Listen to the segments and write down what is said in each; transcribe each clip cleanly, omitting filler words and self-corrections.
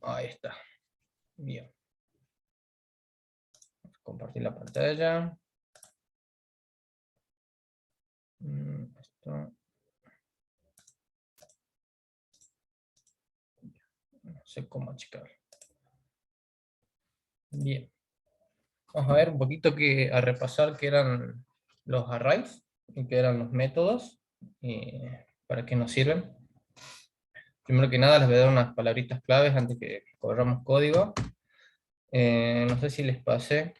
Ahí está. Bien. Compartir la pantalla. Esto. No sé cómo achicar. Bien. Vamos a ver un poquito a repasar qué eran los arrays y qué eran los métodos y para qué nos sirven. Primero que nada les voy a dar unas palabritas claves antes que corramos código. No sé si les pasé.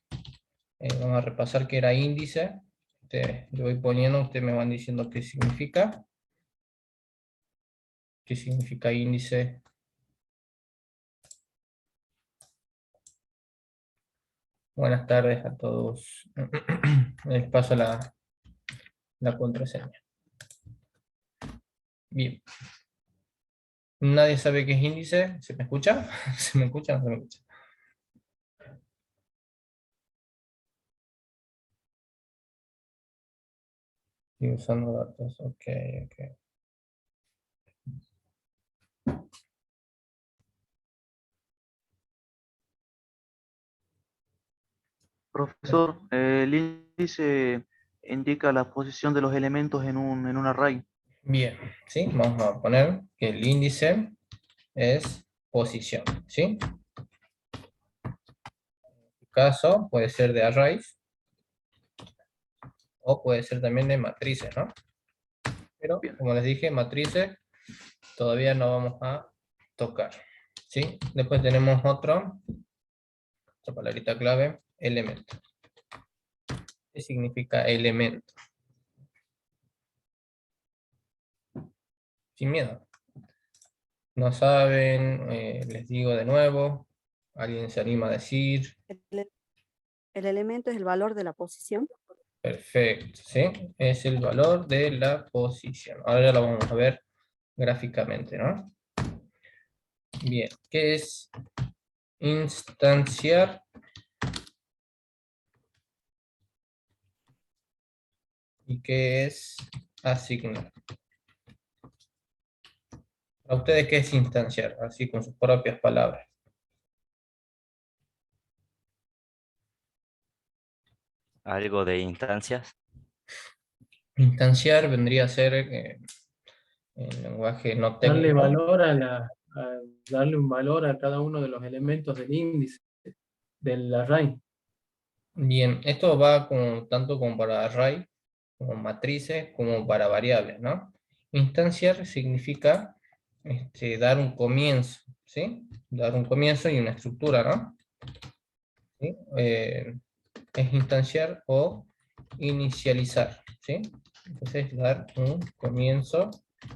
Vamos a repasar qué era índice. Yo voy poniendo, ustedes me van diciendo qué significa. ¿Qué significa índice? Buenas tardes a todos. Les paso la contraseña. Bien. ¿Nadie sabe qué es índice? ¿Se me escucha? ¿Se me escucha o no se me escucha? Estoy usando datos. Ok, ok. Profesor, el índice indica la posición de los elementos en un array. Bien, ¿sí? Vamos a poner que el índice es posición, ¿sí? En este caso puede ser de arrays o puede ser también de matrices, ¿no? Pero, Bien, como les dije, matrices todavía no vamos a tocar, ¿sí? Después tenemos otra palabrita clave, elemento. ¿Qué significa elemento? Sin miedo. No saben, les digo de nuevo, alguien se anima a decir, El, el elemento es el valor de la posición. perfecto, ¿sí? Es el valor de la posición. Ahora ya lo vamos a ver gráficamente, ¿no? Bien, ¿qué es instanciar? ¿Y qué es asignar? ¿Para ustedes qué es instanciar? Así con sus propias palabras. Algo de instancias. Instanciar vendría a ser, en lenguaje no Darle técnico. valor darle un valor a cada uno de los elementos del índice, del array. Bien, esto va tanto como para array, como matrices, como para variables, ¿no? Instanciar significa dar un comienzo, ¿sí? Dar un comienzo y una estructura, ¿no? ¿Sí? Es instanciar o inicializar, ¿sí? Entonces, dar un comienzo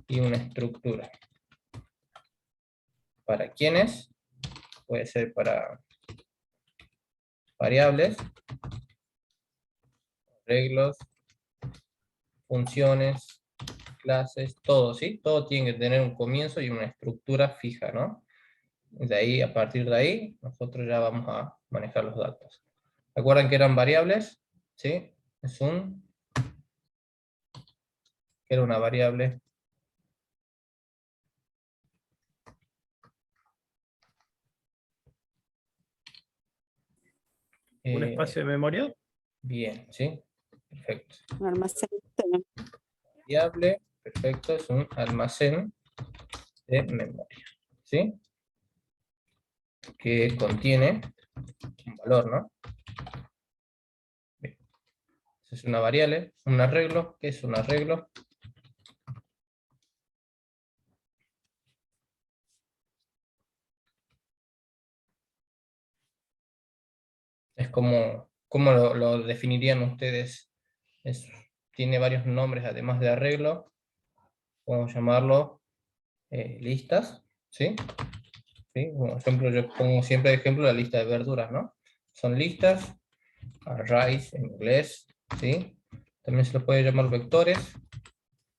y una estructura. ¿Para quiénes? Puede ser para variables, arreglos, funciones, clases, todo, ¿sí? Todo tiene que tener un comienzo y una estructura fija, ¿no? De ahí, a partir de ahí, nosotros ya vamos a manejar los datos. ¿Recuerdan que eran variables? ¿Sí? Era una variable. ¿Un espacio de memoria? Bien, ¿sí? Perfecto. Un almacén. Variable, perfecto, es un almacén de memoria, ¿sí? Que contiene un valor, ¿no? Bien. Es una variable, un arreglo. ¿Qué es un arreglo? Es como, ¿cómo lo definirían ustedes? Tiene varios nombres además de arreglo. Podemos llamarlo listas, ¿sí? ¿Sí? Como ejemplo, yo pongo siempre de ejemplo la lista de verduras, ¿no? Son listas, arrays en inglés, ¿sí? También se los puede llamar vectores,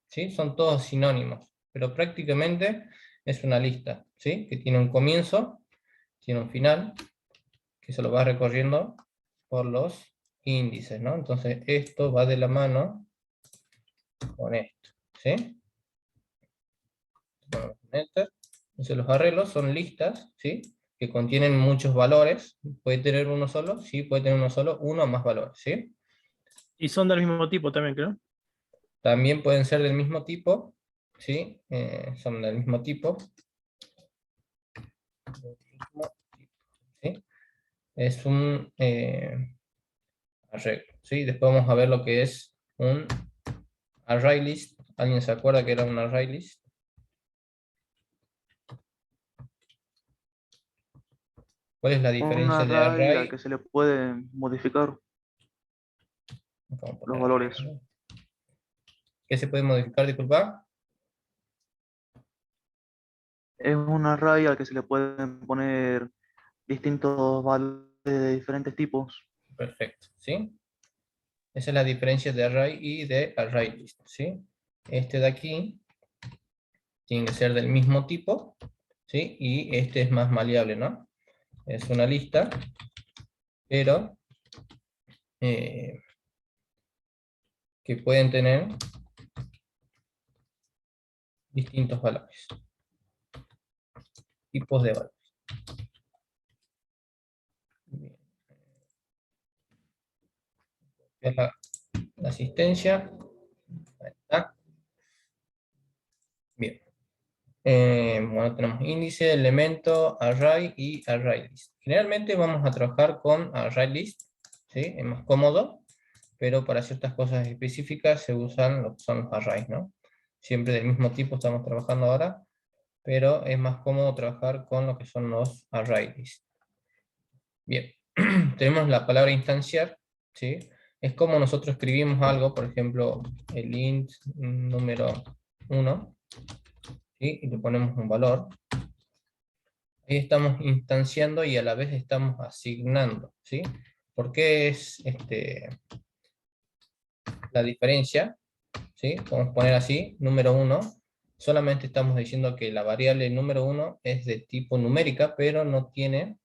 ¿sí? Son todos sinónimos, pero prácticamente es una lista, ¿sí? Que tiene un comienzo, tiene un final, que se lo va recorriendo por los índices, ¿no? Entonces esto va de la mano con esto, ¿sí? Bueno, enter. Entonces los arreglos son listas, ¿sí? que contienen muchos valores. ¿Puede tener uno solo? Sí, puede tener uno solo, uno o más valores, ¿sí? Y son del mismo tipo también, creo. También pueden ser del mismo tipo, ¿sí? Son del mismo tipo. ¿Sí? Es un arreglo, ¿sí? Después vamos a ver lo que es un array list. ¿Alguien se acuerda que era un array list? ¿Cuál es la Un diferencia de array al array? que se le puede modificar Vamos a los poner valores. array. ¿Qué se puede modificar, disculpa? Es un array al que se le pueden poner distintos valores de diferentes tipos. Perfecto, ¿sí? Esa es la diferencia de array y de array list, ¿sí? Este de aquí tiene que ser del mismo tipo, ¿sí? Y este es más maleable, ¿no? Es una lista, pero que pueden tener distintos valores, tipos de valores. Bien. Es la asistencia. Ahí está. Bien. Bueno, tenemos índice, elemento, array y array list. Generalmente vamos a trabajar con array list, ¿sí? Es más cómodo, pero para ciertas cosas específicas se usan lo que son los arrays, ¿no? Siempre del mismo tipo estamos trabajando ahora, pero es más cómodo trabajar con lo que son los array list. Bien, tenemos la palabra instanciar, ¿sí? Es como nosotros escribimos algo, por ejemplo, el int número 1, ¿sí? Y le ponemos un valor. Ahí estamos instanciando y a la vez estamos asignando, ¿sí? ¿Por qué es la diferencia? ¿Sí? Podemos poner así, número 1. Solamente estamos diciendo que la variable número 1 es de tipo numérica, pero no tiene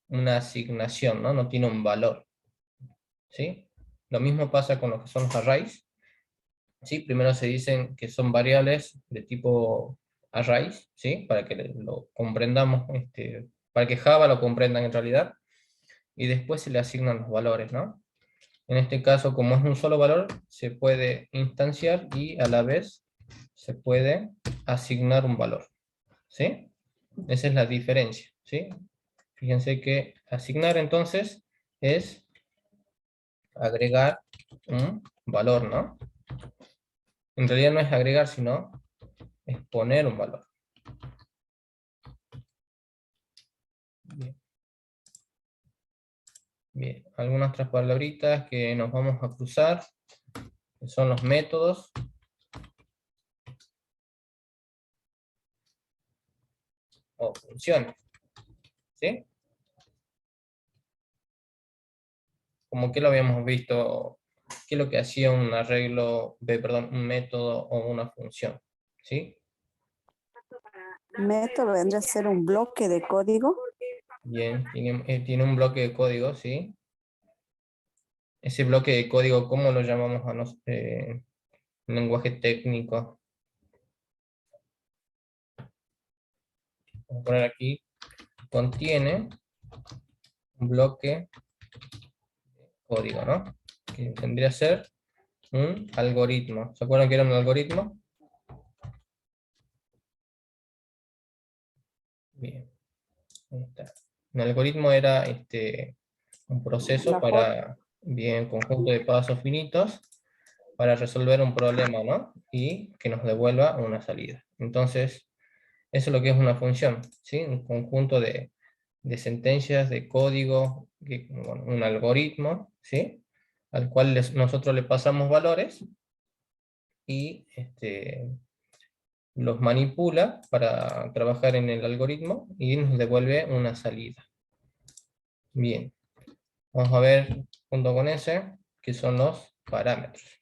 una asignación, ¿no? No tiene un valor, ¿sí? Lo mismo pasa con lo que son los arrays, ¿sí? Primero se dicen que son variables de tipo arrays, ¿sí? Para que lo comprendamos, para que Java lo comprendan en realidad, y después se le asignan los valores, ¿no? En este caso, como es un solo valor, se puede instanciar y a la vez se puede asignar un valor, ¿sí? Esa es la diferencia, ¿sí? Fíjense que asignar entonces es agregar un valor, ¿no? En realidad no es agregar, sino es poner un valor. Bien. Bien, algunas otras palabritas que nos vamos a cruzar, que son los métodos. O funciones, ¿sí? Como que lo habíamos visto, qué es lo que hacía un arreglo, perdón, un método o una función, ¿sí? Método vendría a ser un bloque de código. Bien, tiene un bloque de código, ¿sí? Ese bloque de código, ¿cómo lo llamamos en lenguaje técnico? Vamos a poner aquí, contiene un bloque de código, ¿no? Que tendría que ser un algoritmo. ¿Se acuerdan que era un algoritmo? Bien, ahí está. Un algoritmo era un proceso para, bien, conjunto de pasos finitos para resolver un problema, ¿no? Y que nos devuelva una salida. Entonces, eso es lo que es una función, ¿sí? Un conjunto de sentencias, de código, bueno, un algoritmo, ¿sí? Al cual nosotros le pasamos valores y los manipula para trabajar en el algoritmo y nos devuelve una salida. Bien, vamos a ver junto con ese qué son los parámetros.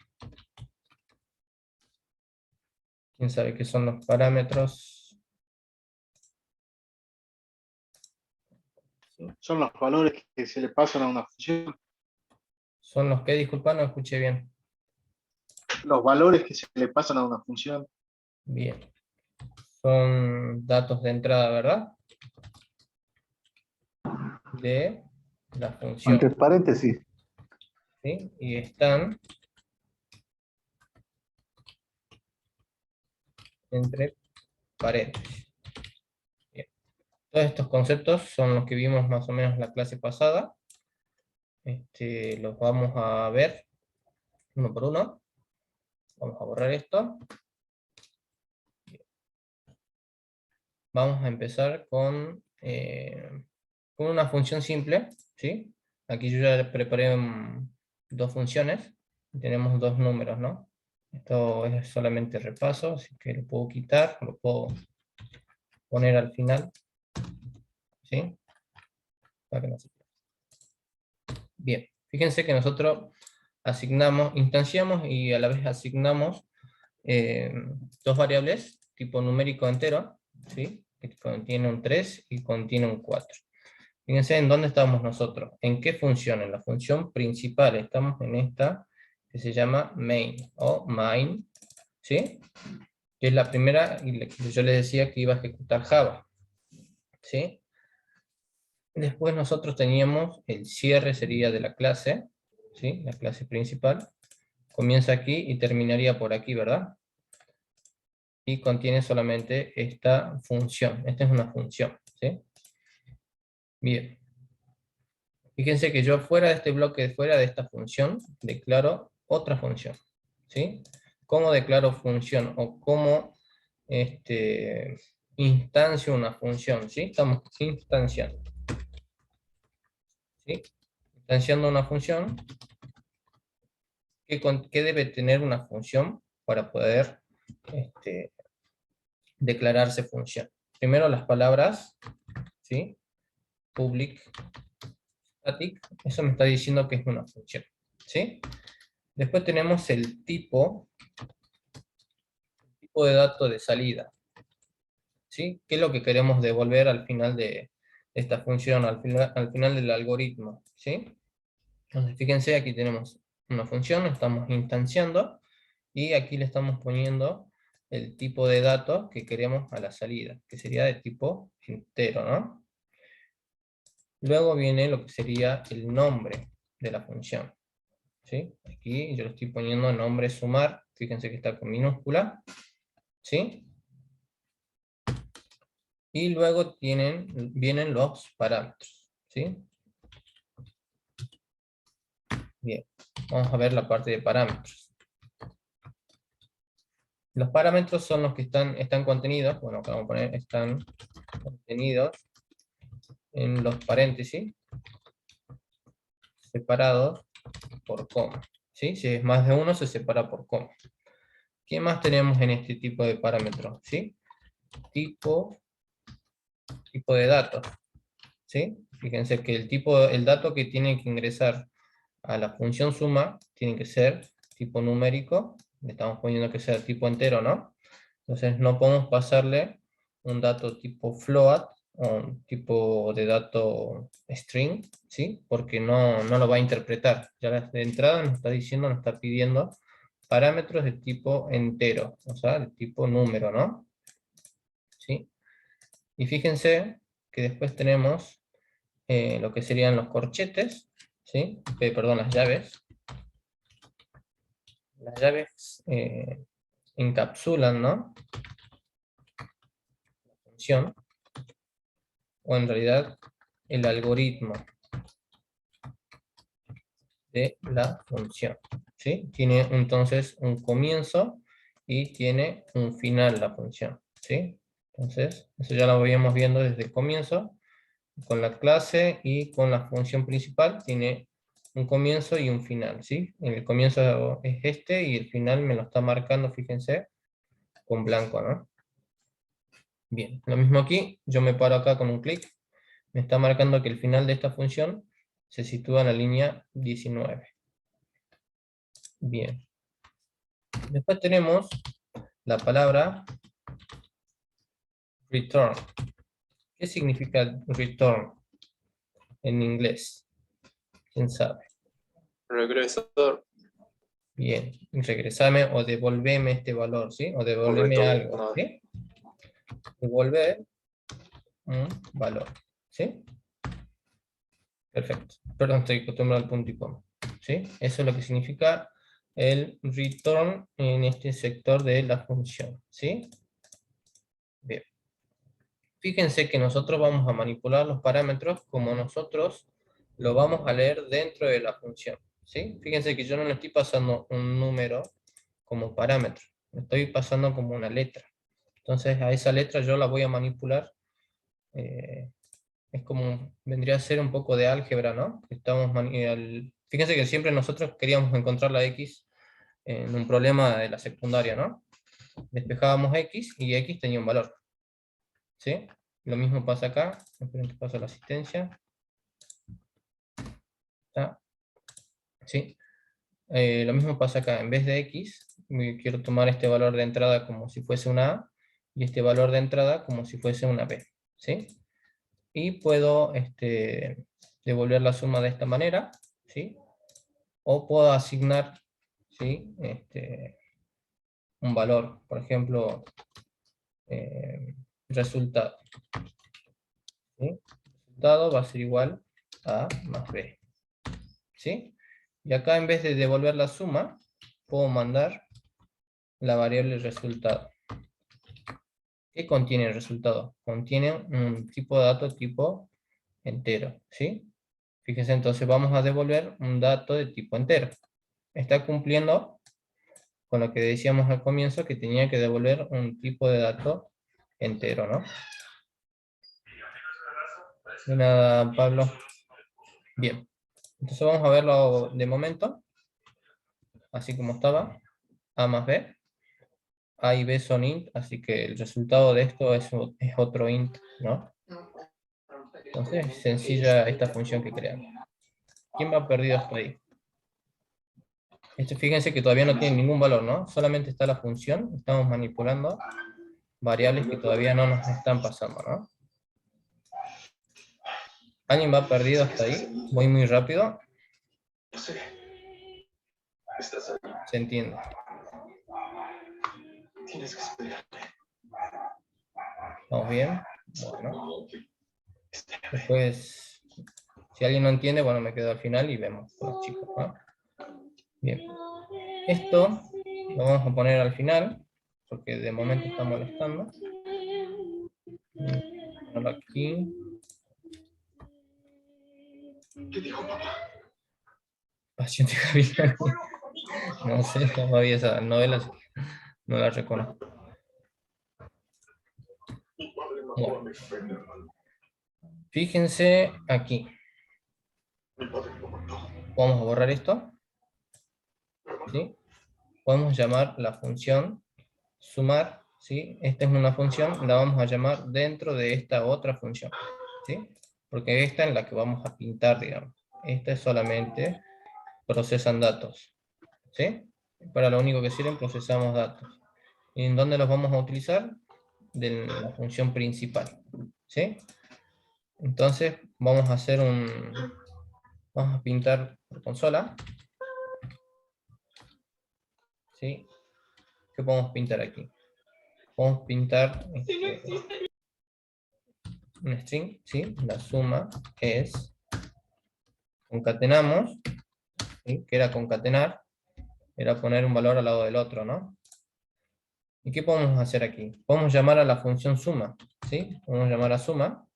¿Quién sabe qué son los parámetros? Son los valores que se le pasan a una función. ¿Son los que? Disculpa, no escuché bien. Los valores que se le pasan a una función. Bien. Son datos de entrada, ¿verdad? de la función. Entre paréntesis. ¿Sí? Y están entre paréntesis. Bien. Todos estos conceptos son los que vimos más o menos la clase pasada. Los vamos a ver uno por uno. Vamos a borrar esto. Vamos a empezar con una función simple, ¿sí? Aquí yo ya preparé dos funciones. Tenemos dos números, ¿no? Esto es solamente repaso, así que lo puedo quitar, lo puedo poner al final, ¿sí? Para que no se pierda. Bien, fíjense que nosotros instanciamos y a la vez asignamos dos variables tipo numérico entero, ¿sí? Que contiene un 3 y contiene un 4. Fíjense en dónde estamos nosotros, en qué función, en la función principal, estamos en esta que se llama main o main, ¿sí? Que es la primera, y yo les decía que iba a ejecutar Java, ¿sí? Después nosotros teníamos el cierre sería de la clase, ¿sí? La clase principal, comienza aquí y terminaría por aquí, ¿verdad? Y contiene solamente esta función, esta es una función, ¿sí? Bien. Fíjense que yo fuera de este bloque, fuera de esta función, declaro otra función, ¿sí? ¿Cómo declaro función? O cómo instancio una función, ¿sí? Estamos instanciando, ¿sí? Instanciando una función. ¿Qué debe tener una función para poder declararse función? Primero las palabras, ¿sí? Public, static, eso me está diciendo que es una función, ¿sí? Después tenemos el tipo de dato de salida, ¿sí? ¿Qué es lo que queremos devolver al final de esta función, al final del algoritmo, ¿sí? Entonces fíjense, aquí tenemos una función, estamos instanciando, y aquí le estamos poniendo el tipo de datos que queremos a la salida, que sería de tipo entero, ¿no? Luego viene lo que sería el nombre de la función, ¿sí? Aquí yo le estoy poniendo nombre sumar, fíjense que está con minúscula, ¿sí? Y luego vienen los parámetros, ¿sí? Bien, vamos a ver la parte de parámetros. Los parámetros son los que están contenidos, bueno, acá vamos a poner, están contenidos en los paréntesis, separados por coma, ¿sí? Si es más de uno, se separa por coma. ¿Qué más tenemos en este tipo de parámetros? ¿Sí? Tipo de datos, ¿sí? Fíjense que el dato que tiene que ingresar a la función suma tiene que ser tipo numérico, le estamos poniendo que sea tipo entero, ¿no? Entonces no podemos pasarle un dato tipo float o un tipo de dato string, ¿sí? Porque no lo va a interpretar. Ya de entrada nos está diciendo, nos está pidiendo parámetros de tipo entero, o sea, de tipo número, ¿no? ¿Sí? Y fíjense que después tenemos lo que serían los corchetes, ¿sí? Perdón, las llaves. Las llaves encapsulan, ¿no? La función, o en realidad el algoritmo de la función, ¿sí? Tiene entonces un comienzo y tiene un final la función, ¿sí? Entonces, eso ya lo habíamos viendo desde el comienzo, con la clase y con la función principal, tiene un comienzo y un final, ¿sí? El comienzo es este y el final me lo está marcando, fíjense, con blanco, ¿no? Bien, lo mismo aquí, yo me paro acá con un clic, me está marcando que el final de esta función se sitúa en la línea 19. Bien. Después tenemos la palabra return. ¿Qué significa return en inglés? ¿Quién sabe? Regresador. Bien, regresame o devolveme este valor, ¿sí? O devolveme algo, ¿sí? Devolver un valor, ¿sí? Perfecto. Perdón, estoy acostumbrado al punto y coma. ¿Sí? Eso es lo que significa el return en este sector de la función. ¿Sí? Bien. Fíjense que nosotros vamos a manipular los parámetros como nosotros lo vamos a leer dentro de la función. ¿Sí? Fíjense que yo no le estoy pasando un número como parámetro, le estoy pasando como una letra. Entonces a esa letra yo la voy a manipular. Es como, vendría a ser un poco de álgebra, ¿no? Fíjense que siempre nosotros queríamos encontrar la x en un problema de la secundaria, ¿no? Despejábamos x y x tenía un valor. ¿Sí? Lo mismo pasa acá. Esperen que pasa la asistencia. ¿Está? ¿Sí? Lo mismo pasa acá. En vez de x, quiero tomar este valor de entrada como si fuese una a, y este valor de entrada como si fuese una b. ¿Sí? Y puedo devolver la suma de esta manera, ¿sí? O puedo asignar, ¿sí? Un valor, por ejemplo, resultado. ¿Sí? Resultado va a ser igual a más b. ¿Sí? Y acá en vez de devolver la suma, puedo mandar la variable resultado. ¿Qué contiene el resultado? Contiene un tipo de dato tipo entero, ¿sí? Fíjense, entonces vamos a devolver un dato de tipo entero. Está cumpliendo con lo que decíamos al comienzo, que tenía que devolver un tipo de dato entero, ¿no? De nada, Pablo. Bien. Entonces vamos a verlo de momento, así como estaba. A más B. A y B son int, así que el resultado de esto es otro int, ¿no? Entonces es sencilla esta función que creamos. ¿Quién va perdido hasta ahí? Fíjense que todavía no tiene ningún valor, ¿no? Solamente está la función, estamos manipulando variables que todavía no nos están pasando, ¿no? ¿Alguien va perdido hasta ahí? Voy muy rápido. Se entiende. ¿Estamos bien? Bueno. Después, si alguien no entiende, bueno, me quedo al final y vemos con los chicos, ¿no? Bien. Esto lo vamos a poner al final, porque de momento está molestando. Ponerlo aquí. ¿Qué dijo papá? Pasión de Gavilanes. No sé, no había esa novela, así que no la reconozco. Bueno. Fíjense aquí. Vamos a borrar esto. ¿Sí? Podemos llamar la función sumar. ¿Sí? Esta es una función, la vamos a llamar dentro de esta otra función. ¿Sí? Porque esta es la que vamos a pintar, digamos. Esta es solamente procesan datos. ¿Sí? Para lo único que sirven, procesamos datos. ¿Y en dónde los vamos a utilizar? De la función principal. ¿Sí? Entonces vamos a hacer vamos a pintar por consola. ¿Sí? ¿Qué podemos pintar aquí? Podemos pintar un string, ¿sí? La suma es, concatenamos, ¿sí? Que era concatenar, era poner un valor al lado del otro, ¿no? ¿Y qué podemos hacer aquí? Podemos llamar a la función suma, ¿sí? Podemos llamar a suma.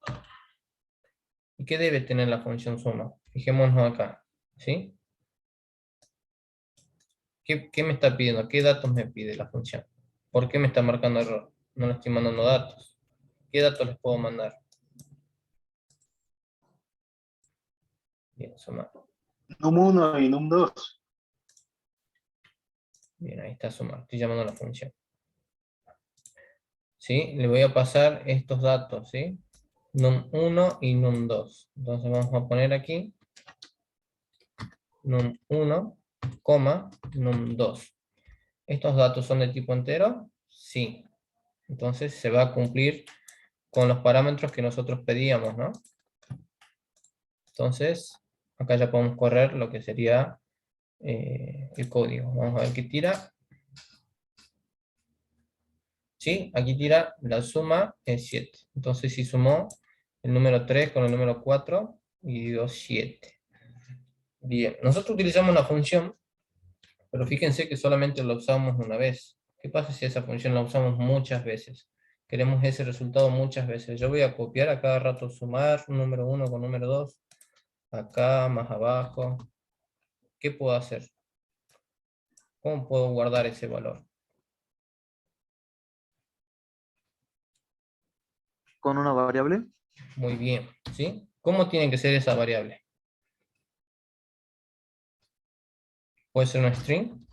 ¿Y qué debe tener la función suma? Fijémonos acá, ¿sí? ¿Qué me está pidiendo? ¿Qué datos me pide la función? ¿Por qué me está marcando error? No le estoy mandando datos. ¿Qué datos les puedo mandar? Bien, sumar. NUM1 y NUM2. Bien, ahí está sumar. Estoy llamando a la función. ¿Sí? Le voy a pasar estos datos, ¿sí? NUM1 y NUM2. Entonces vamos a poner aquí NUM1, NUM2. ¿Estos datos son de tipo entero? Sí. Entonces se va a cumplir con los parámetros que nosotros pedíamos, ¿no? Entonces, acá ya podemos correr lo que sería el código. Vamos a ver qué tira. ¿Sí? Aquí tira la suma es 7. Entonces si sumó el número 3 con el número 4, dividido 7. Bien, nosotros utilizamos una función, pero fíjense que solamente la usamos una vez. ¿Qué pasa si esa función la usamos muchas veces? Queremos ese resultado muchas veces. Yo voy a copiar a cada rato, sumar número 1 con número 2, acá, más abajo. ¿Qué puedo hacer? ¿Cómo puedo guardar ese valor? Con una variable. Muy bien, ¿sí? ¿Cómo tiene que ser esa variable? ¿Puede ser un string?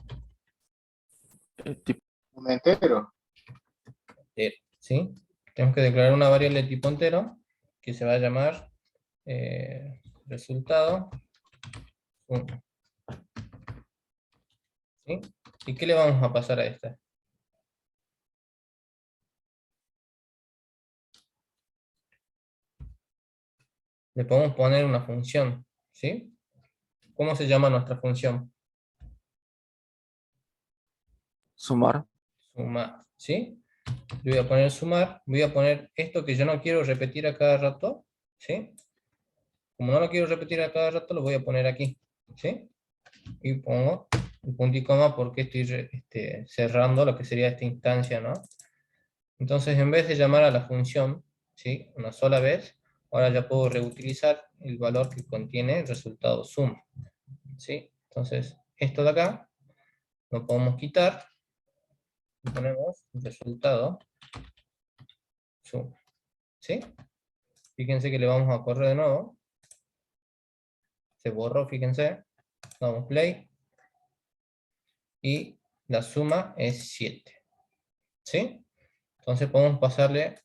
Un entero. ¿Sí? Tenemos que declarar una variable de tipo entero que se va a llamar resultado 1. ¿Sí? ¿Y qué le vamos a pasar a esta? Le podemos poner una función, ¿sí? ¿Cómo se llama nuestra función? Sumar. Sumar, ¿sí? Le voy a poner sumar, voy a poner esto que yo no quiero repetir a cada rato, ¿sí? Como no lo quiero repetir a cada rato, lo voy a poner aquí, ¿sí? Y pongo el punto y coma porque estoy cerrando lo que sería esta instancia, ¿no? Entonces, en vez de llamar a la función, ¿sí? Una sola vez, ahora ya puedo reutilizar el valor que contiene el resultado suma, ¿sí? Entonces, esto de acá lo podemos quitar y ponemos resultado suma, ¿sí? Fíjense que le vamos a correr de nuevo. Se borró, fíjense. Damos play. Y la suma es 7. ¿Sí? Entonces podemos pasarle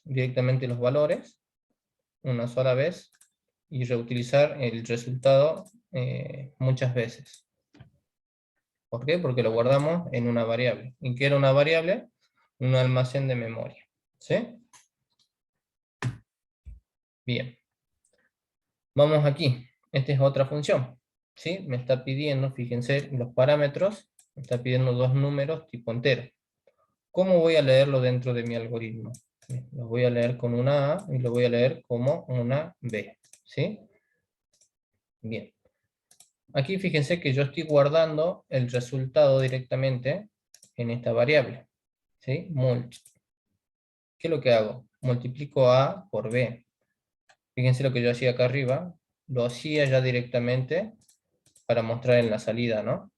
directamente los valores una sola vez y reutilizar el resultado muchas veces. ¿Por qué? Porque lo guardamos en una variable. ¿Y qué era una variable? Un almacén de memoria. ¿Sí? Bien. Vamos aquí. Esta es otra función. ¿Sí? Me está pidiendo, fíjense, los parámetros. Me está pidiendo dos números tipo entero. ¿Cómo voy a leerlo dentro de mi algoritmo? Lo voy a leer con una A y lo voy a leer como una B. ¿Sí? Bien. Aquí fíjense que yo estoy guardando el resultado directamente en esta variable. ¿Sí? Mult. ¿Qué es lo que hago? Multiplico A por B. Fíjense lo que yo hacía acá arriba. Lo hacía ya directamente para mostrar en la salida, ¿no?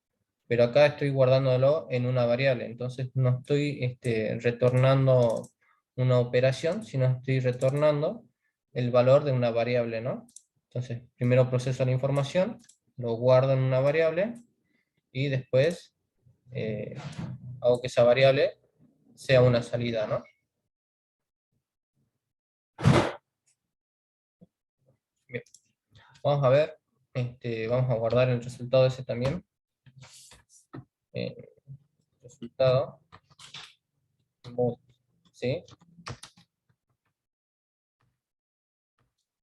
Pero acá estoy guardándolo en una variable, entonces no estoy retornando una operación, sino estoy retornando el valor de una variable, ¿no? Entonces, primero proceso la información, lo guardo en una variable, y después hago que esa variable sea una salida, ¿no? Bien. Vamos a ver, vamos a guardar el resultado ese también. Resultado, ¿sí?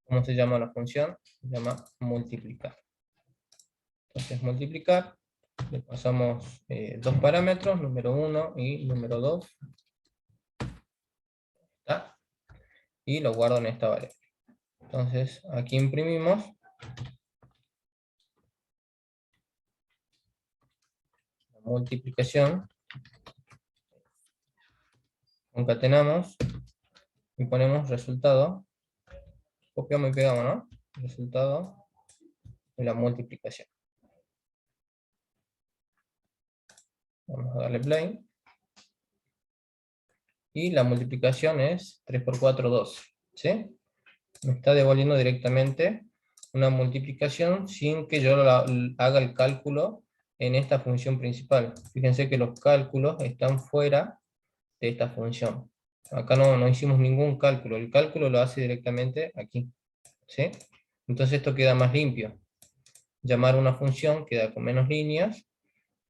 ¿Cómo se llama la función? Se llama multiplicar. Entonces multiplicar, le pasamos dos parámetros, número 1 y número 2. ¿Está? Y lo guardo en esta variable. Entonces aquí imprimimos. La multiplicación. Concatenamos. Y ponemos resultado. Copiamos y pegamos, ¿no? Resultado de la multiplicación. Vamos a darle play. Y la multiplicación es 3 por 4, 12. ¿Sí? Me está devolviendo directamente una multiplicación sin que yo haga el cálculo en esta función principal. Fíjense que los cálculos están fuera de esta función. Acá no hicimos ningún cálculo. El cálculo lo hace directamente aquí. ¿Sí? Entonces esto queda más limpio. Llamar una función queda con menos líneas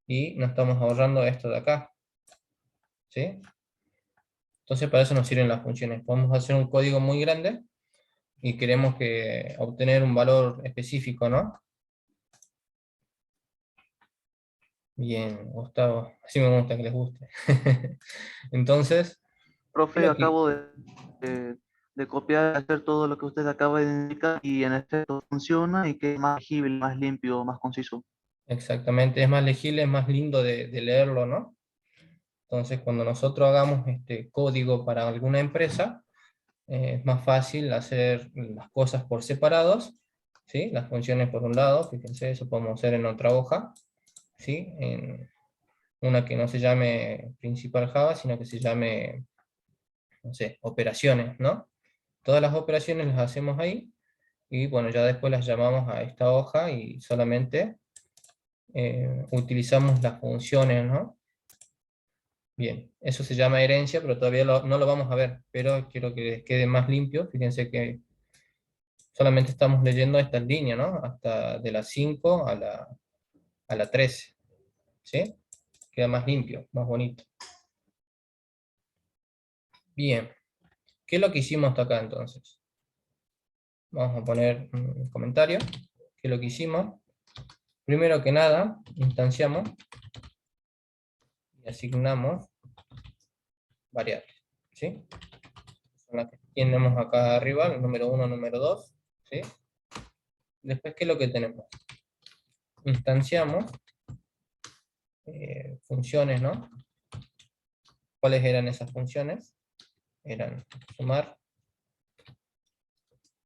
y no estamos ahorrando esto de acá. ¿Sí? Entonces para eso nos sirven las funciones. Podemos hacer un código muy grande y queremos obtener un valor específico, ¿no? Bien, Gustavo, así me gusta que les guste. Entonces, ¿qué es Profe, lo que... acabo de de copiar, hacer todo lo que usted acaba de indicar y en efecto funciona y que es más legible, más limpio, más conciso. Exactamente, es más legible, es más lindo de leerlo, ¿no? Entonces, cuando nosotros hagamos este código para alguna empresa, es más fácil hacer las cosas por separados, ¿sí? Las funciones por un lado, fíjense, eso podemos hacer en otra hoja, ¿sí? En una que no se llame principal Java, sino que se llame, no sé, operaciones, ¿no? Todas las operaciones las hacemos ahí, y bueno, ya después las llamamos a esta hoja y solamente utilizamos las funciones, ¿no? Bien, eso se llama herencia, pero todavía no lo vamos a ver, pero quiero que les quede más limpio. Fíjense que solamente estamos leyendo estas líneas, ¿no? Hasta de la 5 a la 13, ¿sí? Queda más limpio, más bonito. Bien, ¿qué es lo que hicimos hasta acá entonces? Vamos a poner un comentario. ¿Qué es lo que hicimos? Primero que nada, instanciamos y asignamos variables, ¿sí? Son las que tenemos acá arriba, el número 1, número 2, ¿sí? Después, ¿qué es lo que tenemos? Instanciamos funciones, ¿no? ¿Cuáles eran esas funciones? Eran sumar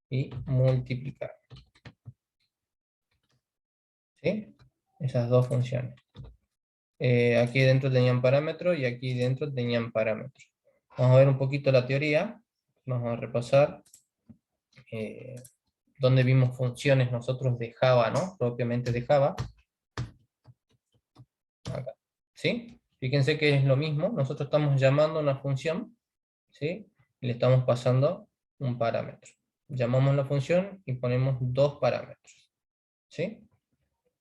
y multiplicar, ¿sí? Esas dos funciones. Aquí dentro tenían parámetros y aquí dentro tenían parámetros. Vamos a ver un poquito la teoría. Vamos a repasar dónde vimos funciones nosotros de Java, ¿no? Propiamente de Java. Acá, ¿sí? Fíjense que es lo mismo. Nosotros estamos llamando una función, ¿sí? Y le estamos pasando un parámetro. Llamamos la función y ponemos dos parámetros, ¿sí?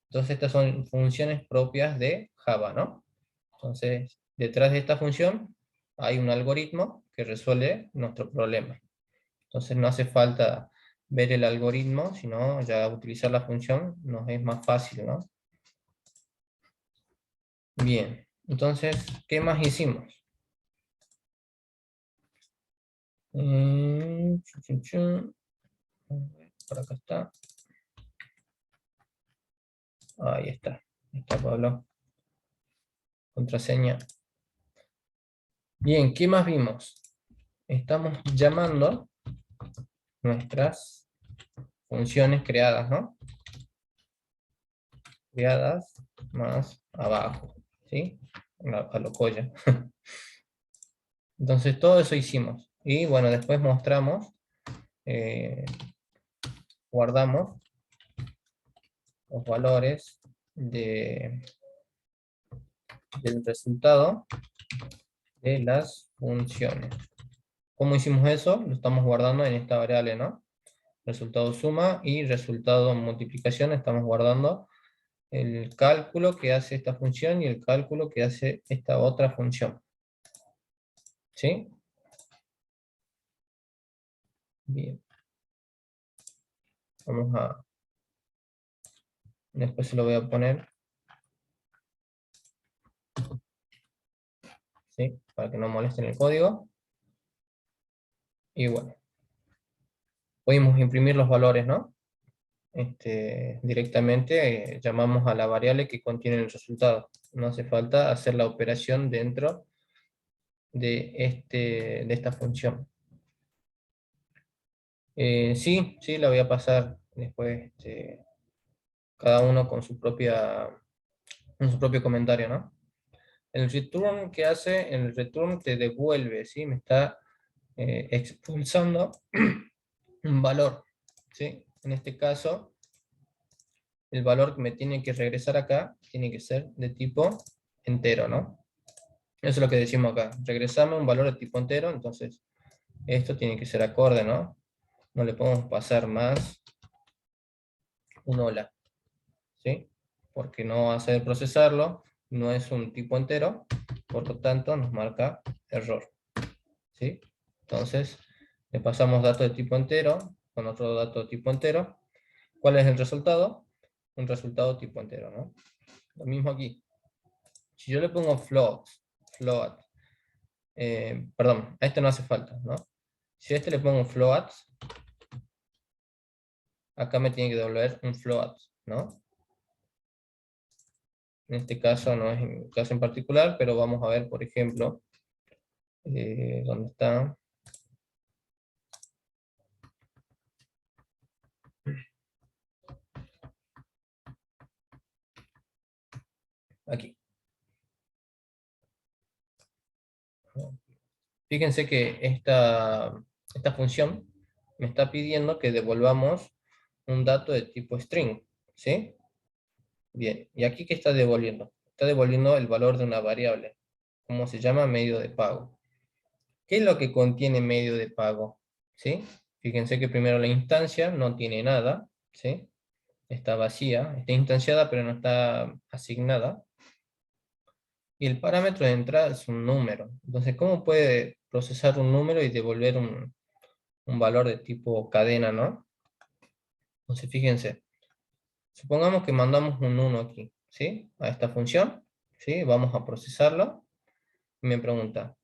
Entonces estas son funciones propias de Java, ¿no? Entonces, detrás de esta función hay un algoritmo que resuelve nuestro problema. Entonces no hace falta ver el algoritmo, sino ya utilizar la función nos es más fácil, ¿no? Bien, entonces, ¿qué más hicimos? Chun, chun, chun. Por acá está. Ahí está. Ahí está, Pablo. Contraseña. Bien, ¿qué más vimos? Estamos llamando nuestras funciones creadas, ¿no? Creadas más abajo, ¿sí? A lo colla. Entonces todo eso hicimos. Y bueno, después mostramos, guardamos los valores del resultado de las funciones. ¿Cómo hicimos eso? Lo estamos guardando en esta variable, ¿no? Resultado suma y resultado multiplicación. Estamos guardando el cálculo que hace esta función y el cálculo que hace esta otra función. ¿Sí? Bien. Vamos a... Después se lo voy a poner. ¿Sí? Para que no molesten el código. Y bueno. Podemos imprimir los valores, ¿no? Directamente llamamos a la variable que contiene el resultado. No hace falta hacer la operación dentro de esta función. Sí, la voy a pasar después, cada uno con su propio comentario, ¿no? El return que hace, el return te devuelve, ¿sí? Me está expulsando un valor, ¿sí? En este caso, el valor que me tiene que regresar acá tiene que ser de tipo entero, ¿no? Eso es lo que decimos acá. Regresame un valor de tipo entero, entonces esto tiene que ser acorde, ¿no? No le podemos pasar más un hola, ¿sí? Porque no va a saber procesarlo, no es un tipo entero, por lo tanto nos marca error, ¿sí? Entonces, le pasamos datos de tipo entero con otro dato de tipo entero. ¿Cuál es el resultado? Un resultado tipo entero, ¿no? Lo mismo aquí. Si yo le pongo float, perdón, a esto no hace falta, ¿no? Si a este le pongo un float, acá me tiene que devolver un float, ¿no? En este caso no es un caso en particular, pero vamos a ver, por ejemplo, ¿dónde está? Aquí. Fíjense que esta función me está pidiendo que devolvamos un dato de tipo string, ¿sí? Bien, ¿y aquí qué está devolviendo? Está devolviendo el valor de una variable. ¿Cómo se llama? Medio de pago. ¿Qué es lo que contiene medio de pago? ¿Sí? Fíjense que primero la instancia no tiene nada, ¿sí? Está vacía, está instanciada pero no está asignada. Y el parámetro de entrada es un número. Entonces, ¿cómo puede procesar un número y devolver un valor de tipo cadena, ¿no? Entonces, fíjense. Supongamos que mandamos un 1 aquí, ¿sí? A esta función, ¿sí? Vamos a procesarlo. Y me pregunta,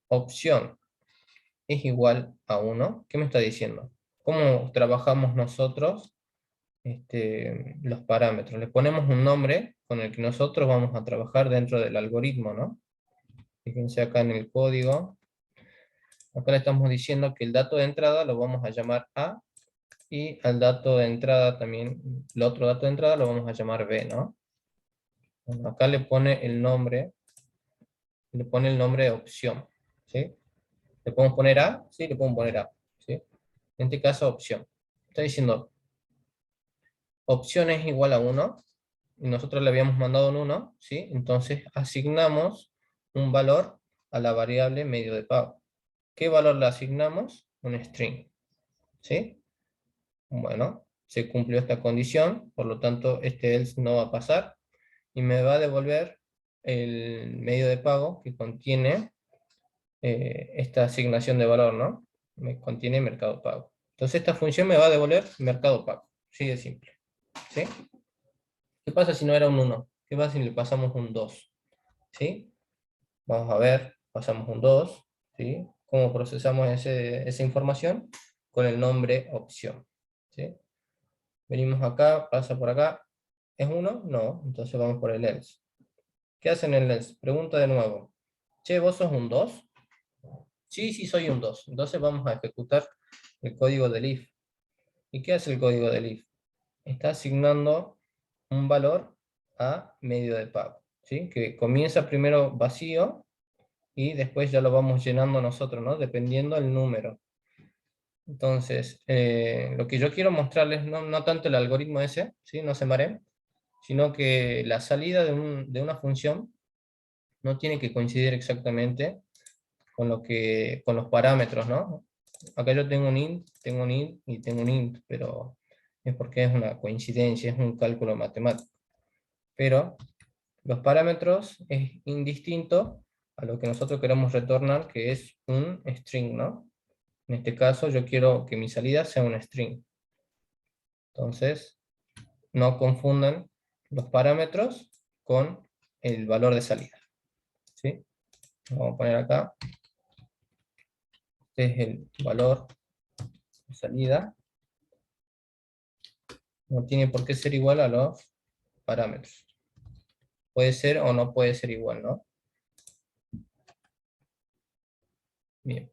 opción es igual a 1. ¿Qué me está diciendo? ¿Cómo trabajamos nosotros los parámetros? Le ponemos un nombre con el que nosotros vamos a trabajar dentro del algoritmo, ¿no? Fíjense acá en el código. Acá le estamos diciendo que el dato de entrada lo vamos a llamar A, y al dato de entrada también, el otro dato de entrada lo vamos a llamar B, ¿no? Bueno, acá le pone el nombre de opción, ¿sí? ¿Le podemos poner A? Sí, le podemos poner A, ¿sí? En este caso, opción. Está diciendo, opción es igual a 1, y nosotros le habíamos mandado un 1, ¿sí? Entonces asignamos un valor a la variable medio de pago. ¿Qué valor le asignamos? Un string, ¿sí? Bueno, se cumplió esta condición, por lo tanto este else no va a pasar, y me va a devolver el medio de pago que contiene esta asignación de valor, ¿no? Me contiene mercado pago. Entonces esta función me va a devolver mercado pago. Así de simple. ¿Sí? ¿Qué pasa si no era un 1? ¿Qué pasa si le pasamos un 2? ¿Sí? Vamos a ver, pasamos un 2. ¿Sí? ¿Cómo procesamos esa información? Con el nombre opción. ¿Sí? Venimos acá, pasa por acá. ¿Es 1? No, entonces vamos por el else. ¿Qué hacen en el else? Pregunta de nuevo. Che, ¿vos sos un 2? Sí, sí, soy un 2. Entonces vamos a ejecutar el código del if. ¿Y qué hace el código del if? Está asignando un valor a medio de pago, ¿sí? Que comienza primero vacío y después ya lo vamos llenando nosotros, ¿no? Dependiendo del número. Entonces, lo que yo quiero mostrarles, no tanto el algoritmo ese, ¿sí? No se mareen, sino que la salida de una función no tiene que coincidir exactamente con los parámetros, ¿no? Acá yo tengo un int y tengo un int, pero es porque es una coincidencia, es un cálculo matemático. Pero los parámetros es indistinto a lo que nosotros queremos retornar, que es un string, ¿no? En este caso yo quiero que mi salida sea un string. Entonces, no confundan los parámetros con el valor de salida. ¿Sí? Vamos a poner acá. Este es el valor de salida. No tiene por qué ser igual a los parámetros. Puede ser o no puede ser igual, ¿no? Bien.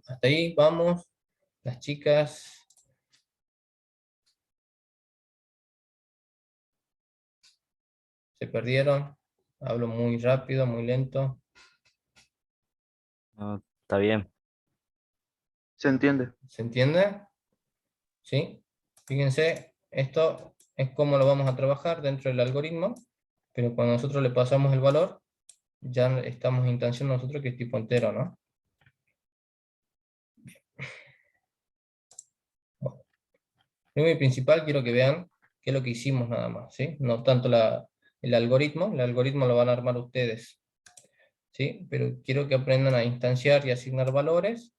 Hasta ahí vamos. Las chicas. Se perdieron. Hablo muy rápido, muy lento. No, está bien. ¿Se entiende? ¿Se entiende? ¿Sí? Fíjense, esto es cómo lo vamos a trabajar dentro del algoritmo, pero cuando nosotros le pasamos el valor, ya estamos instanciando nosotros que es tipo entero, ¿no? Bueno, primero y principal quiero que vean qué es lo que hicimos nada más, ¿sí? No tanto el algoritmo lo van a armar ustedes, ¿sí? Pero quiero que aprendan a instanciar y asignar valores,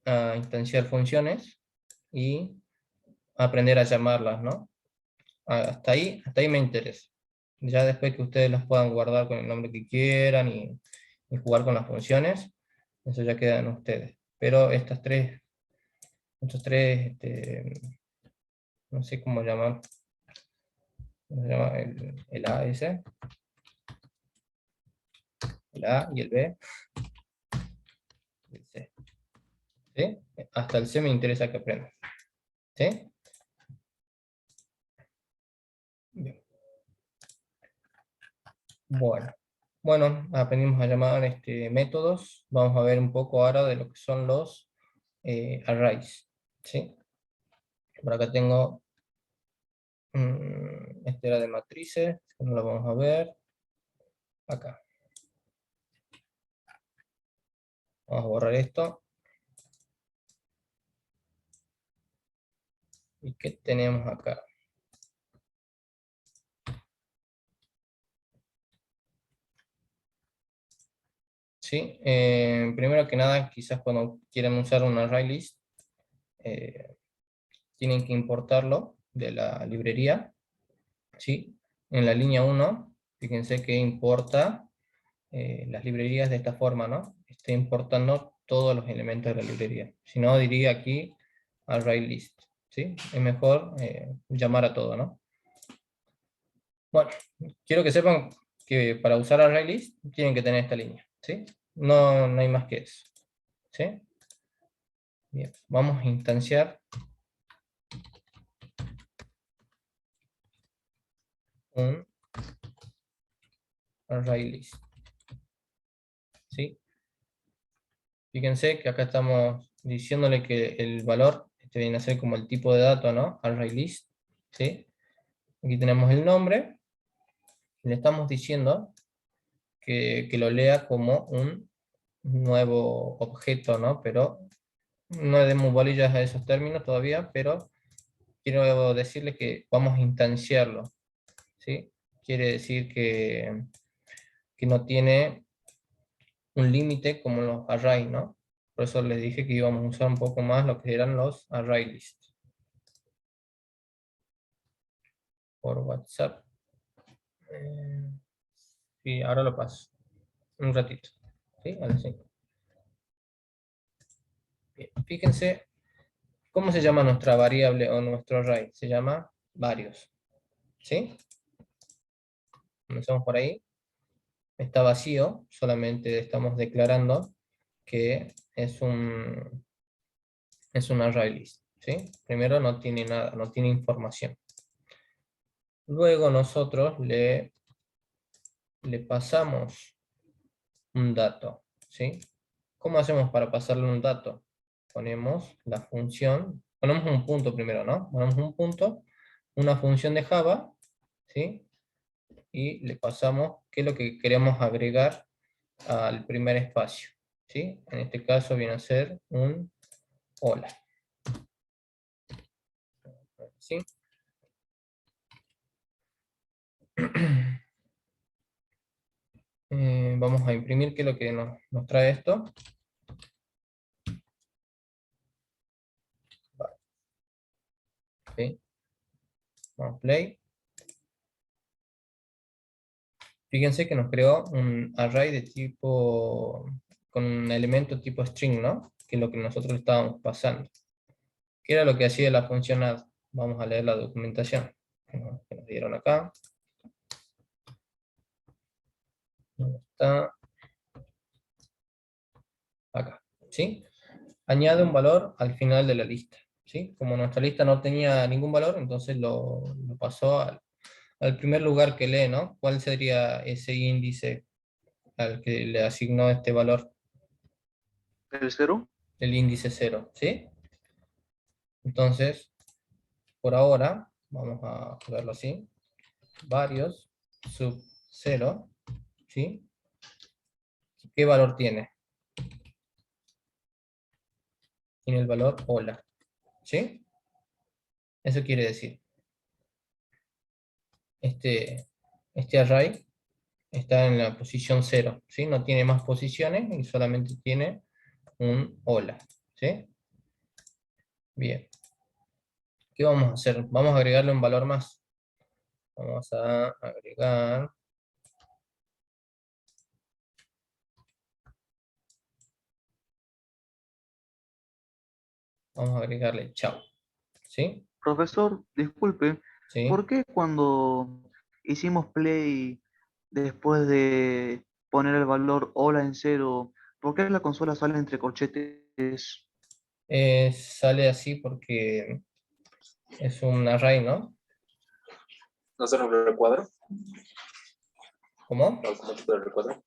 a instanciar funciones y aprender a llamarlas, ¿no? Hasta ahí me interesa. Ya después que ustedes las puedan guardar con el nombre que quieran y jugar con las funciones, Eso ya queda en ustedes. Pero estos tres, no sé cómo llamar. ¿Cómo se llama? El A ese. El A y el B. El C. ¿Sí? Hasta el C me interesa que aprendan. ¿Sí? Bien. Bueno, aprendimos a llamar métodos. Vamos a ver un poco ahora de lo que son los arrays. ¿Sí? Por acá tengo, este era de matrices, que no lo vamos a ver. Acá. Vamos a borrar esto. ¿Y qué tenemos acá? Sí, primero que nada, quizás cuando quieran usar un array list, tienen que importarlo de la librería. ¿Sí? En la línea 1, fíjense que importa las librerías de esta forma, ¿no? Está importando todos los elementos de la librería. Si no, diría aquí array list. ¿Sí? Es mejor llamar a todo, ¿no? Bueno, quiero que sepan que para usar ArrayList tienen que tener esta línea, ¿sí? No, no hay más que eso, ¿sí? Bien, vamos a instanciar un ArrayList, ¿sí? Fíjense que acá estamos diciéndole que el valor viene a ser como el tipo de dato, ¿no? ArrayList, ¿sí? Aquí tenemos el nombre, y le estamos diciendo que lo lea como un nuevo objeto, ¿no? Pero no demos bolillas a esos términos todavía, pero quiero decirles que vamos a instanciarlo, ¿sí? Quiere decir que no tiene un límite como los arrays, ¿no? Por eso les dije que íbamos a usar un poco más lo que eran los array lists. Por WhatsApp. Sí, ahora lo paso. Un ratito. ¿Sí? A las 5. Bien, fíjense cómo se llama nuestra variable o nuestro array. Se llama varios. ¿Sí? Comenzamos por ahí. Está vacío, solamente estamos declarando que es un array list. ¿Sí? Primero no tiene nada, no tiene información. Luego nosotros le pasamos un dato. ¿Sí? ¿Cómo hacemos para pasarle un dato? Ponemos la función, ponemos un punto primero, ¿no? Ponemos un punto, una función de Java, ¿sí? Y le pasamos qué es lo que queremos agregar al primer espacio, ¿sí? En este caso viene a ser un hola. ¿Sí? Vamos a imprimir qué es lo que nos trae esto. Vale. ¿Sí? Vamos a play. Fíjense que nos creó un array de tipo, con un elemento tipo string, ¿no? Que es lo que nosotros le estábamos pasando. ¿Qué era lo que hacía la función add? Vamos a leer la documentación que nos dieron acá. ¿Dónde está? Acá, ¿sí? Añade un valor al final de la lista, ¿sí? Como nuestra lista no tenía ningún valor, entonces lo pasó al primer lugar que lee, ¿no? ¿Cuál sería ese índice al que le asignó este valor? ¿El 0? El índice 0, ¿sí? Entonces, por ahora, vamos a verlo así, varios sub 0, ¿sí? ¿Qué valor tiene? Tiene el valor hola, ¿sí? Eso quiere decir, este array está en la posición 0, ¿sí? No tiene más posiciones y solamente tiene un hola, ¿sí? Bien. ¿Qué vamos a hacer? Vamos a agregarle un valor más. Vamos a agregar Vamos a agregarle chao. ¿Sí? Profesor, disculpe, ¿Sí? ¿por qué cuando hicimos play después de poner el valor hola en cero, por qué la consola sale entre corchetes? Sale así porque es un array, ¿no? ¿No se nos recuadra? ¿Cómo? No, como tipo de recuadro.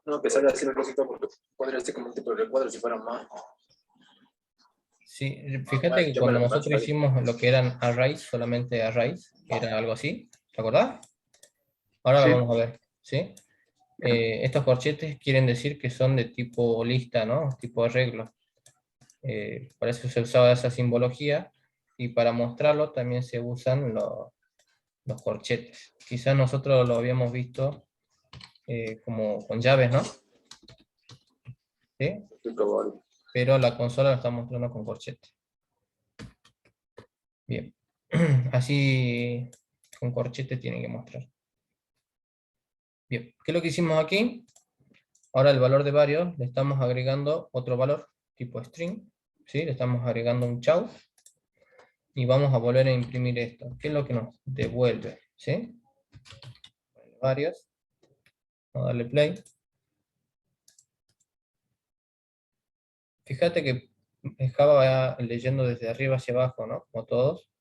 No, que sale así la cosita porque podría ser como un tipo de recuadro si fuera más. Sí, fíjate que Yo cuando me lo nosotros hicimos lo que eran arrays, solamente arrays, era algo así, ¿te acordás? Ahora Sí, lo vamos a ver, ¿sí? Estos corchetes quieren decir que son de tipo lista, ¿no? Tipo arreglo. Por eso se usaba esa simbología, y para mostrarlo también se usan los corchetes. Quizás nosotros lo habíamos visto como con llaves, ¿no? ¿Sí? Estoy probable. Pero la consola lo está mostrando con corchetes. Bien. Así con corchetes tiene que mostrar. Bien. ¿Qué es lo que hicimos aquí? Ahora el valor de varios le estamos agregando otro valor tipo string, ¿sí? Le estamos agregando un chau y vamos a volver a imprimir esto. ¿Qué es lo que nos devuelve? ¿Sí? Varios. Vamos a darle play. Fíjate que Java va leyendo desde arriba hacia abajo, ¿no? Como todos.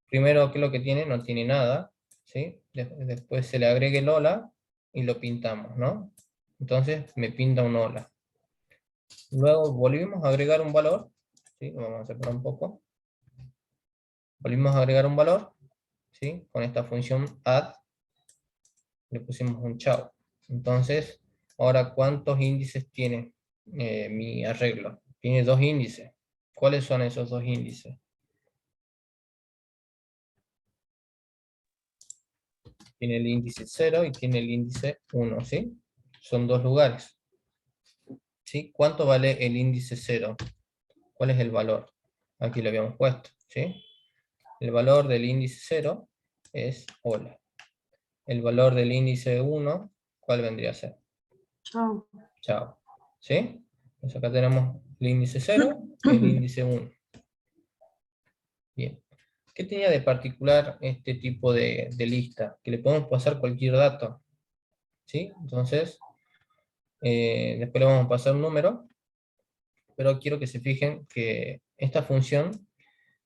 Primero, ¿qué es lo que tiene? No tiene nada, ¿sí? Después se le agrega el hola y lo pintamos, ¿no? Entonces me pinta un hola. Luego volvimos a agregar un valor, ¿sí? Lo vamos a separar un poco. Volvimos a agregar un valor, ¿sí? Con esta función add le pusimos un chao. Entonces, ahora, ¿cuántos índices tiene mi arreglo? Tiene 2 índices. ¿Cuáles son esos 2 índices? Tiene el índice 0 y tiene el índice 1, ¿sí? Son 2 lugares. ¿Sí? ¿Cuánto vale el índice 0? ¿Cuál es el valor? Aquí lo habíamos puesto, ¿sí? El valor del índice 0 es hola. El valor del índice 1, ¿cuál vendría a ser? Chao. Chao. ¿Sí? Entonces acá tenemos el índice 0 y el índice 1. Bien. ¿Qué tenía de particular este tipo de lista? Que le podemos pasar cualquier dato. ¿Sí? Entonces, después le vamos a pasar un número, pero quiero que se fijen que esta función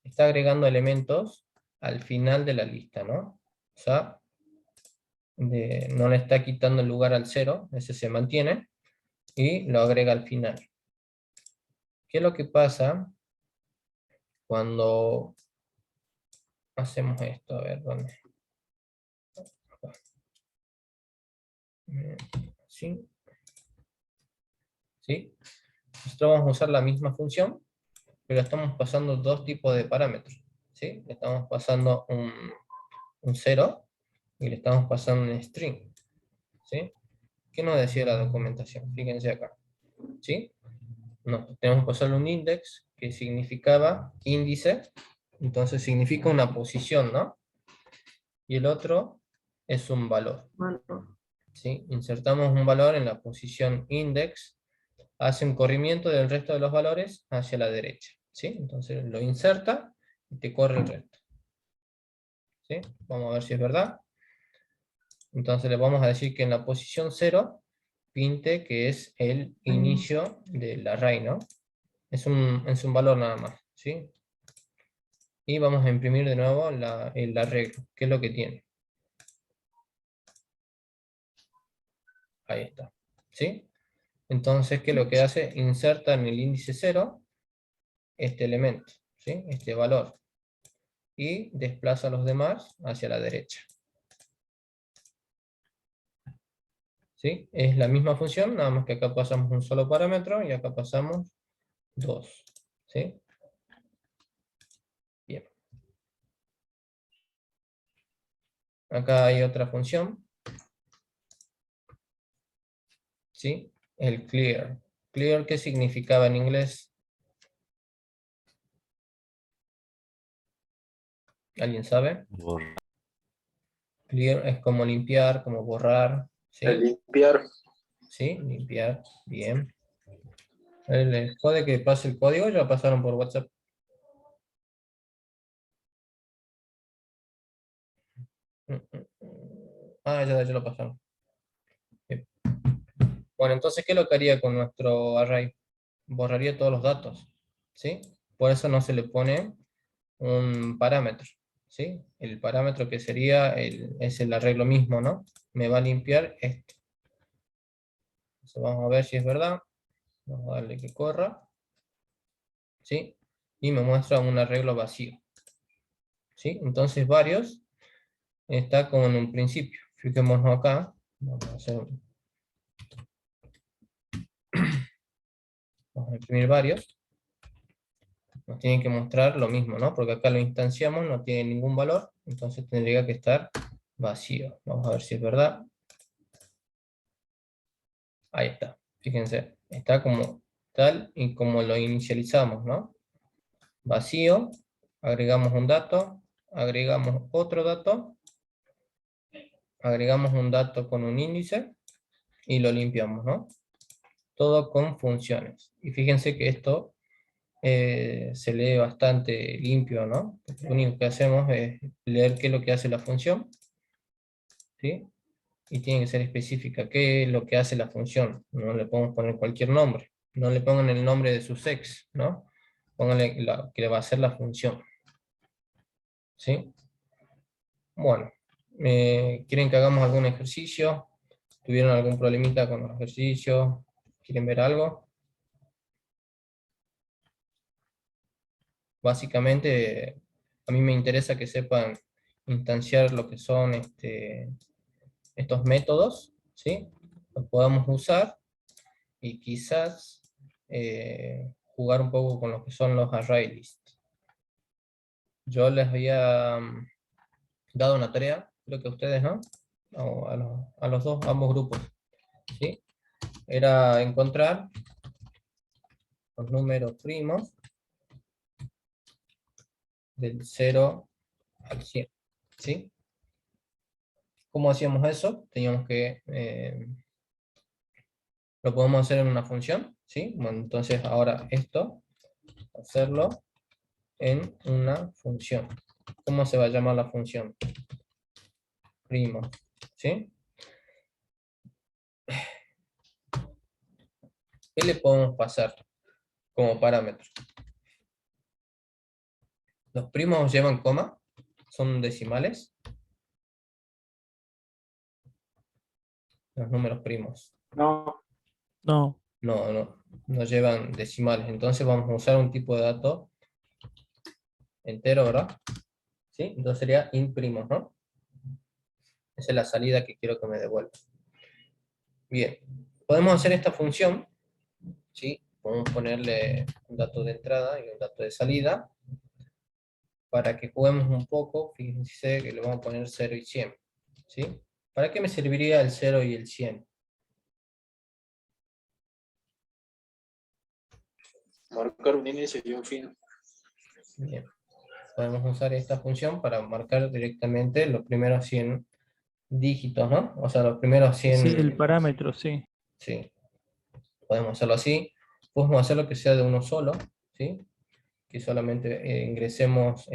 está agregando elementos al final de la lista, ¿no? O sea, no le está quitando el lugar al 0, ese se mantiene, y lo agrega al final. ¿Qué es lo que pasa cuando hacemos esto? A ver, ¿dónde? ¿Sí? ¿Sí? Nosotros vamos a usar la misma función, pero estamos pasando 2 tipos de parámetros. ¿Sí? Le estamos pasando un 0 y le estamos pasando un string. ¿Sí? ¿Qué nos decía la documentación? Fíjense acá. ¿Sí? Tenemos que pasarle un index que significaba índice, entonces significa una posición, ¿no? Y el otro es un valor. ¿Sí? Insertamos un valor en la posición index, hace un corrimiento del resto de los valores hacia la derecha. ¿Sí? Entonces lo inserta y te corre el resto. ¿Sí? Vamos a ver si es verdad. Entonces le vamos a decir que en la posición 0 pinte que es el inicio del array, ¿no? Es un valor nada más, ¿sí? Y vamos a imprimir de nuevo el arreglo, que es lo que tiene. Ahí está, ¿sí? Entonces, ¿qué es lo que hace? Inserta en el índice 0 este elemento, ¿sí? Este valor. Y desplaza a los demás hacia la derecha. ¿Sí? Es la misma función, nada más que acá pasamos un solo parámetro y acá pasamos 2. ¿Sí? Bien. Acá hay otra función. ¿Sí? El clear. Clear, ¿qué significaba en inglés? ¿Alguien sabe? Clear es como limpiar, como borrar. El ¿Sí? limpiar. ¿Sí? Limpiar. Bien. ¿Les jode que pase el código? Ya pasaron por WhatsApp. Ah, ya lo pasaron. Bien. Bueno, entonces, ¿qué es lo que haría con nuestro array? Borraría todos los datos, ¿sí? Por eso no se le pone un parámetro, ¿sí? El parámetro que sería es el arreglo mismo, ¿no? Me va a limpiar esto. Entonces vamos a ver si es verdad. Vamos a darle que corra, ¿sí? Y me muestra un arreglo vacío, ¿sí? Entonces varios está como en un principio. Fijémonos acá. Vamos a imprimir varios. Nos tienen que mostrar lo mismo, ¿no? Porque acá lo instanciamos, no tiene ningún valor, entonces tendría que estar vacío. Vamos a ver si es verdad. Ahí está. Fíjense, está como tal y como lo inicializamos, ¿no? Vacío, agregamos un dato, agregamos otro dato, agregamos un dato con un índice y lo limpiamos, ¿no? Todo con funciones. Y fíjense que esto se lee bastante limpio, ¿no? Lo único que hacemos es leer qué es lo que hace la función, ¿sí? Y tiene que ser específica qué es lo que hace la función. No le podemos poner cualquier nombre. No le pongan el nombre de su sex, ¿no? Pónganle que le va a hacer la función, ¿sí? Bueno, ¿quieren que hagamos algún ejercicio? ¿Tuvieron algún problemita con los ejercicios? ¿Quieren ver algo? Básicamente, a mí me interesa que sepan instanciar lo que son estos métodos, ¿sí? Los podamos usar y quizás jugar un poco con lo que son los array lists. Yo les había dado una tarea, creo que a ustedes, ¿no? O a los dos, ambos grupos, ¿sí? Era encontrar los números primos del 0 al 100, ¿sí? ¿Cómo hacíamos eso? Teníamos que, lo podemos hacer en una función, ¿sí? Bueno, entonces ahora esto, hacerlo en una función. ¿Cómo se va a llamar la función? Primo, ¿sí? ¿Qué le podemos pasar como parámetro? ¿Los primos llevan coma? ¿Son decimales? Los números primos. No, No. No llevan decimales. Entonces vamos a usar un tipo de dato entero, ¿verdad? ¿Sí? Entonces sería int primos, ¿no? Esa es la salida que quiero que me devuelva. Bien. Podemos hacer esta función, ¿sí? Podemos ponerle un dato de entrada y un dato de salida. Para que juguemos un poco, fíjense que le vamos a poner 0 y 100. ¿Sí? ¿Para qué me serviría el 0 y el 100? Marcar un inicio y un fin. Bien. Podemos usar esta función para marcar directamente los primeros 100 dígitos, ¿no? O sea, los primeros 100... Sí, el parámetro, sí. Sí. Podemos hacerlo así. Podemos hacerlo que sea de uno solo, ¿sí? Que solamente ingresemos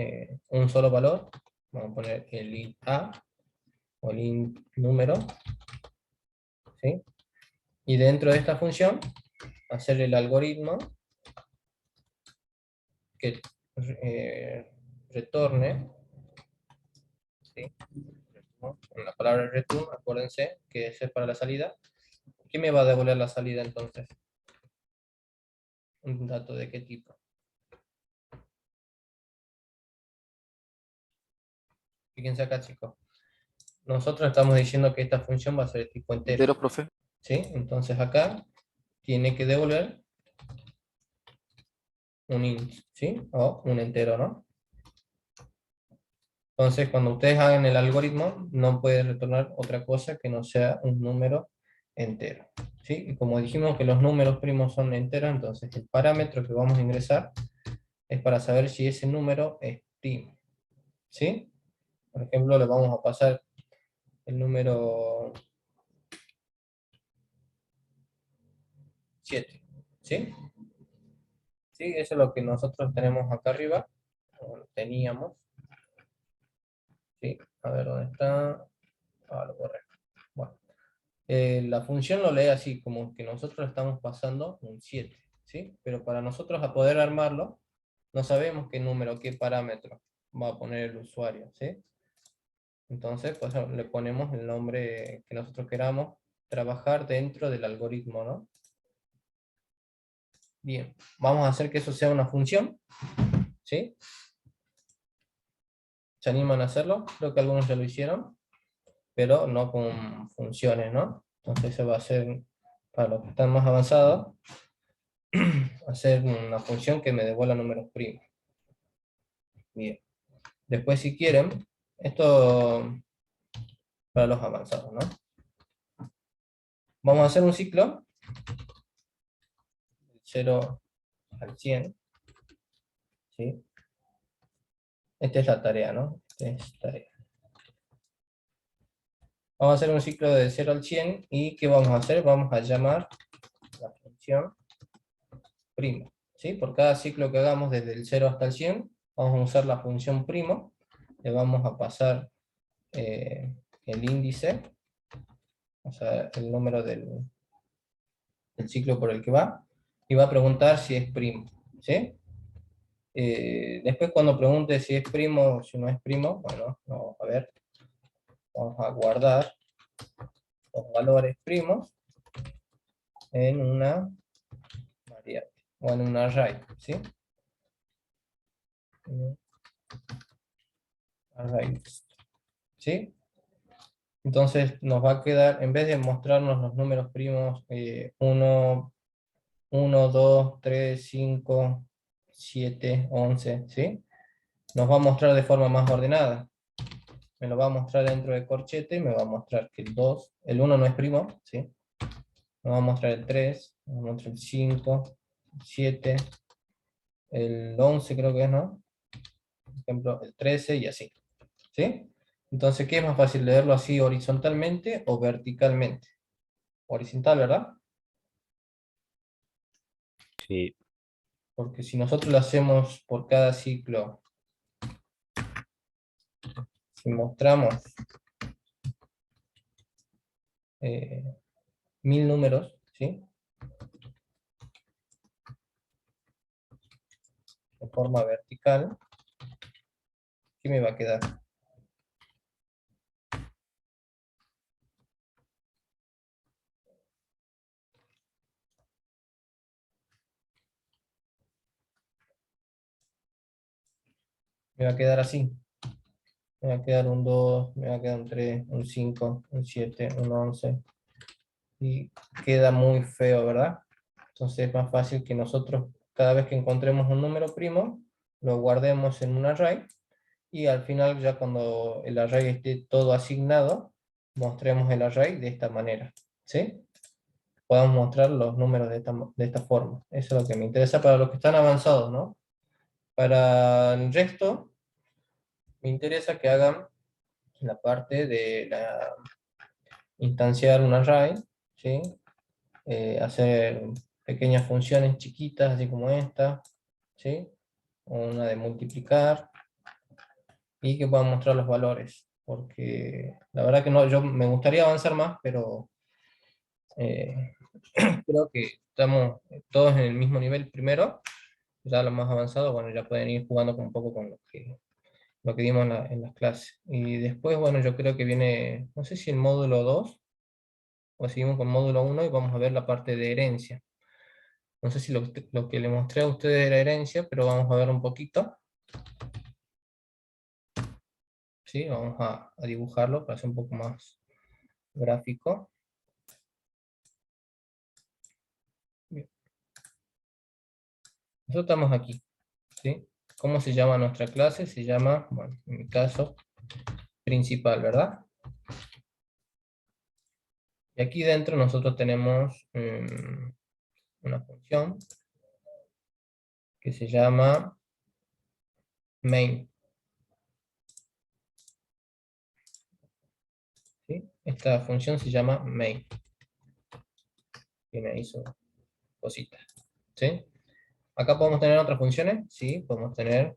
un solo valor. Vamos a poner el int a o el int número, ¿sí? Y dentro de esta función, hacer el algoritmo que retorne, ¿sí? En la palabra return, acuérdense que ese es para la salida. ¿Qué me va a devolver la salida entonces? ¿Un dato de qué tipo? Fíjense acá, chicos. Nosotros estamos diciendo que esta función va a ser de tipo entero. Entero, profe. ¿Sí? Entonces acá tiene que devolver un int, ¿sí? O un entero, ¿no? Entonces, cuando ustedes hagan el algoritmo, no puede retornar otra cosa que no sea un número entero, ¿sí? Y como dijimos que los números primos son enteros, entonces el parámetro que vamos a ingresar es para saber si ese número es primo, ¿sí? Por ejemplo, le vamos a pasar el número 7, ¿sí? ¿sí? Eso es lo que nosotros tenemos acá arriba, o lo teníamos. ¿Sí? A ver, ¿dónde está? Ah, lo borré. Bueno, la función lo lee así, como que nosotros estamos pasando un 7, ¿sí? Pero para nosotros a poder armarlo, no sabemos qué número, qué parámetro va a poner el usuario, ¿sí? Entonces, pues le ponemos el nombre que nosotros queramos trabajar dentro del algoritmo, ¿no? Bien, vamos a hacer que eso sea una función, ¿sí? ¿Se animan a hacerlo? Creo que algunos ya lo hicieron, pero no con funciones, ¿no? Entonces eso va a ser, para los que están más avanzados, hacer una función que me devuelva números primos. Bien. Después, si quieren, esto para los avanzados, ¿no? Vamos a hacer un ciclo, 0 al 100, ¿sí? Esta es la tarea, ¿no? Esta es tarea. Vamos a hacer un ciclo de 0 al 100, y ¿qué vamos a hacer? Vamos a llamar la función primo, ¿sí? Por cada ciclo que hagamos desde el 0 hasta el 100, vamos a usar la función primo, le vamos a pasar el índice, o sea, el número del ciclo por el que va, y va a preguntar si es primo, ¿sí? Después cuando pregunte si es primo o si no es primo, bueno, vamos a ver, vamos a guardar los valores primos en una variable, o en un array, ¿sí? Array, ¿sí? Entonces nos va a quedar, en vez de mostrarnos los números primos 1, 2, 3, 5, 7, 11, ¿sí? Nos va a mostrar de forma más ordenada. Me lo va a mostrar dentro de corchete, me va a mostrar que el 2, el 1 no es primo, ¿sí? Me va a mostrar el 3, me va a mostrar el 5, el 7, el 11 creo que es, ¿no? Por ejemplo, el 13 y así, ¿sí? Entonces, ¿qué es más fácil, leerlo así horizontalmente o verticalmente? Horizontal, ¿verdad? Sí, Porque si nosotros lo hacemos por cada ciclo, si mostramos 1000 números, ¿sí? De forma vertical, ¿qué me va a quedar? Me va a quedar así. Me va a quedar un 2, me va a quedar un 3, un 5, un 7, un 11. Y queda muy feo, ¿verdad? Entonces es más fácil que nosotros, cada vez que encontremos un número primo, lo guardemos en un array, y al final, ya cuando el array esté todo asignado, mostremos el array de esta manera, ¿sí? Podamos mostrar los números de esta forma. Eso es lo que me interesa para los que están avanzados, ¿no? Para el resto, me interesa que hagan la parte de instanciar un array, ¿sí? Hacer pequeñas funciones chiquitas, así como esta, ¿sí? Una de multiplicar, y que puedan mostrar los valores, porque la verdad que no, yo me gustaría avanzar más, pero eh, creo que estamos todos en el mismo nivel primero. Ya los más avanzados, bueno, ya pueden ir jugando un poco con lo que dimos en las clases. Y después, bueno, yo creo que viene, no sé si el módulo 2, o seguimos con módulo 1 y vamos a ver la parte de herencia. No sé si lo que le mostré a ustedes era herencia, pero vamos a ver un poquito. ¿Sí? Vamos a dibujarlo para ser un poco más gráfico. Bien. Nosotros estamos aquí, ¿sí? ¿Cómo se llama nuestra clase? Se llama, bueno, en mi caso, principal, ¿verdad? Y aquí dentro nosotros tenemos una función que se llama main, ¿sí? Esta función se llama main. Tiene ahí su cosita, ¿sí? Acá podemos tener otras funciones, sí, podemos tener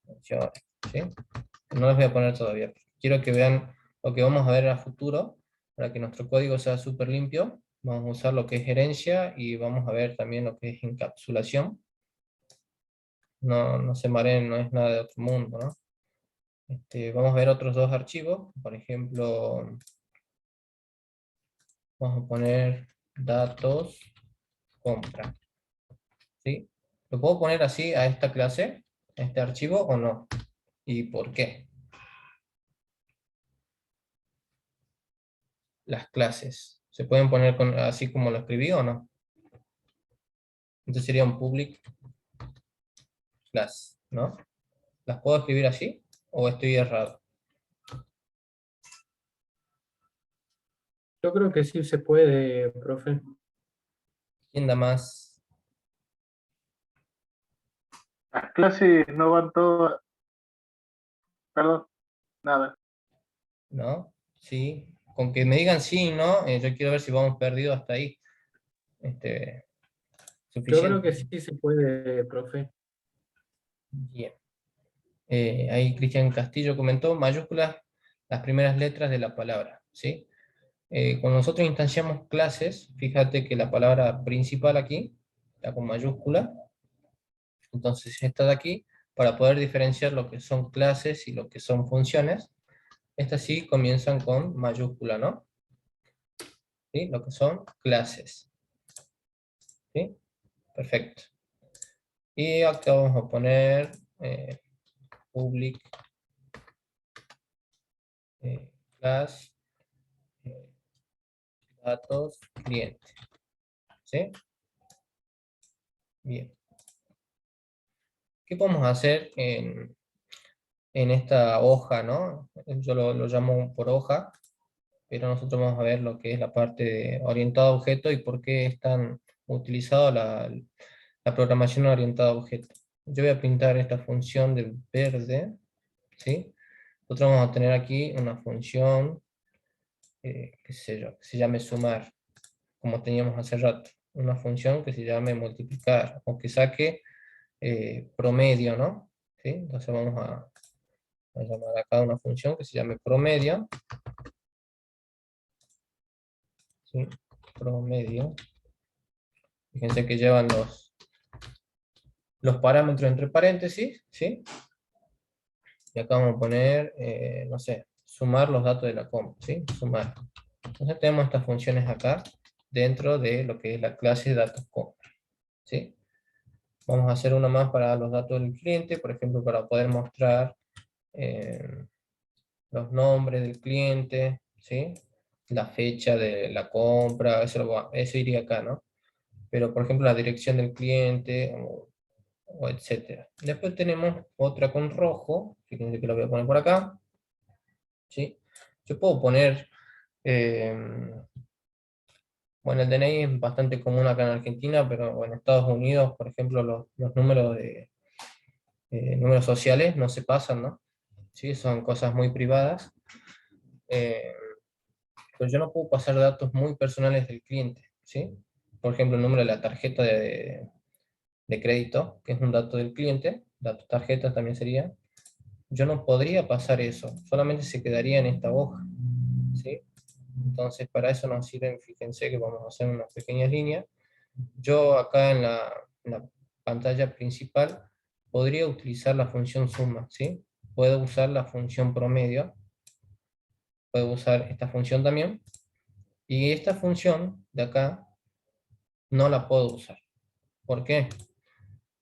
funciones, ¿sí? No las voy a poner todavía. Quiero que vean lo que vamos a ver a futuro, para que nuestro código sea súper limpio. Vamos a usar lo que es herencia, y vamos a ver también lo que es encapsulación. No se mareen, no es nada de otro mundo, ¿no? Vamos a ver otros dos archivos, por ejemplo, vamos a poner datos compra, ¿sí? ¿Lo puedo poner así a esta clase, a este archivo, o no? ¿Y por qué? Las clases, ¿se pueden poner así como lo escribí o no? Entonces sería un public class, ¿no? ¿Las puedo escribir así o estoy errado? Yo creo que sí se puede, profe. ¿Quién da más? Las clases no van todas. Perdón, nada. ¿No? Sí. Con que me digan sí y no, yo quiero ver si vamos perdidos hasta ahí. Yo creo Suficiente. que sí se puede, profe. Bien. Ahí Cristian Castillo comentó, mayúsculas, las primeras letras de la palabra, ¿sí? Cuando nosotros instanciamos clases, fíjate que la palabra principal aquí está con mayúscula. Entonces esta de aquí, para poder diferenciar lo que son clases y lo que son funciones, estas sí comienzan con mayúscula, ¿no? ¿Sí? Lo que son clases. ¿Sí? Perfecto. Y acá vamos a poner public class datos cliente. ¿Sí? Bien. ¿Qué podemos hacer en esta hoja, ¿no? Yo lo llamo por hoja, pero nosotros vamos a ver lo que es la parte de orientado a objeto y por qué es tan utilizado la programación orientada a objeto. Yo voy a pintar esta función de verde, ¿sí? Nosotros vamos a tener aquí una función, qué sé yo, que se llame sumar, como teníamos hace rato. Una función que se llame multiplicar, o que saque promedio, ¿no? ¿Sí? Entonces vamos a llamar acá una función que se llame promedio. ¿Sí? Promedio. Fíjense que llevan los parámetros entre paréntesis, ¿sí? Y acá vamos a poner, no sé, sumar los datos de la compra, ¿sí? Sumar. Entonces tenemos estas funciones acá, dentro de lo que es la clase de datos compra, ¿sí? Vamos a hacer una más para los datos del cliente, por ejemplo, para poder mostrar los nombres del cliente, ¿sí? La fecha de la compra, eso iría acá, ¿no? Pero, por ejemplo, la dirección del cliente, o etcétera. Después tenemos otra con rojo, fíjense que lo voy a poner por acá, ¿sí? Yo puedo poner, bueno, el DNI es bastante común acá en Argentina, pero en Estados Unidos, por ejemplo, los números números sociales no se pasan, ¿no? ¿Sí? Son cosas muy privadas. Pero yo no puedo pasar datos muy personales del cliente, ¿sí? Por ejemplo, el número de la tarjeta de crédito, que es un dato del cliente, datos tarjetas también sería. Yo no podría pasar eso, solamente se quedaría en esta hoja, ¿sí? Entonces para eso nos sirven, fíjense que vamos a hacer unas pequeñas líneas. Yo acá en la pantalla principal podría utilizar la función suma, ¿sí? Puedo usar la función promedio, puedo usar esta función también, y esta función de acá no la puedo usar. ¿Por qué?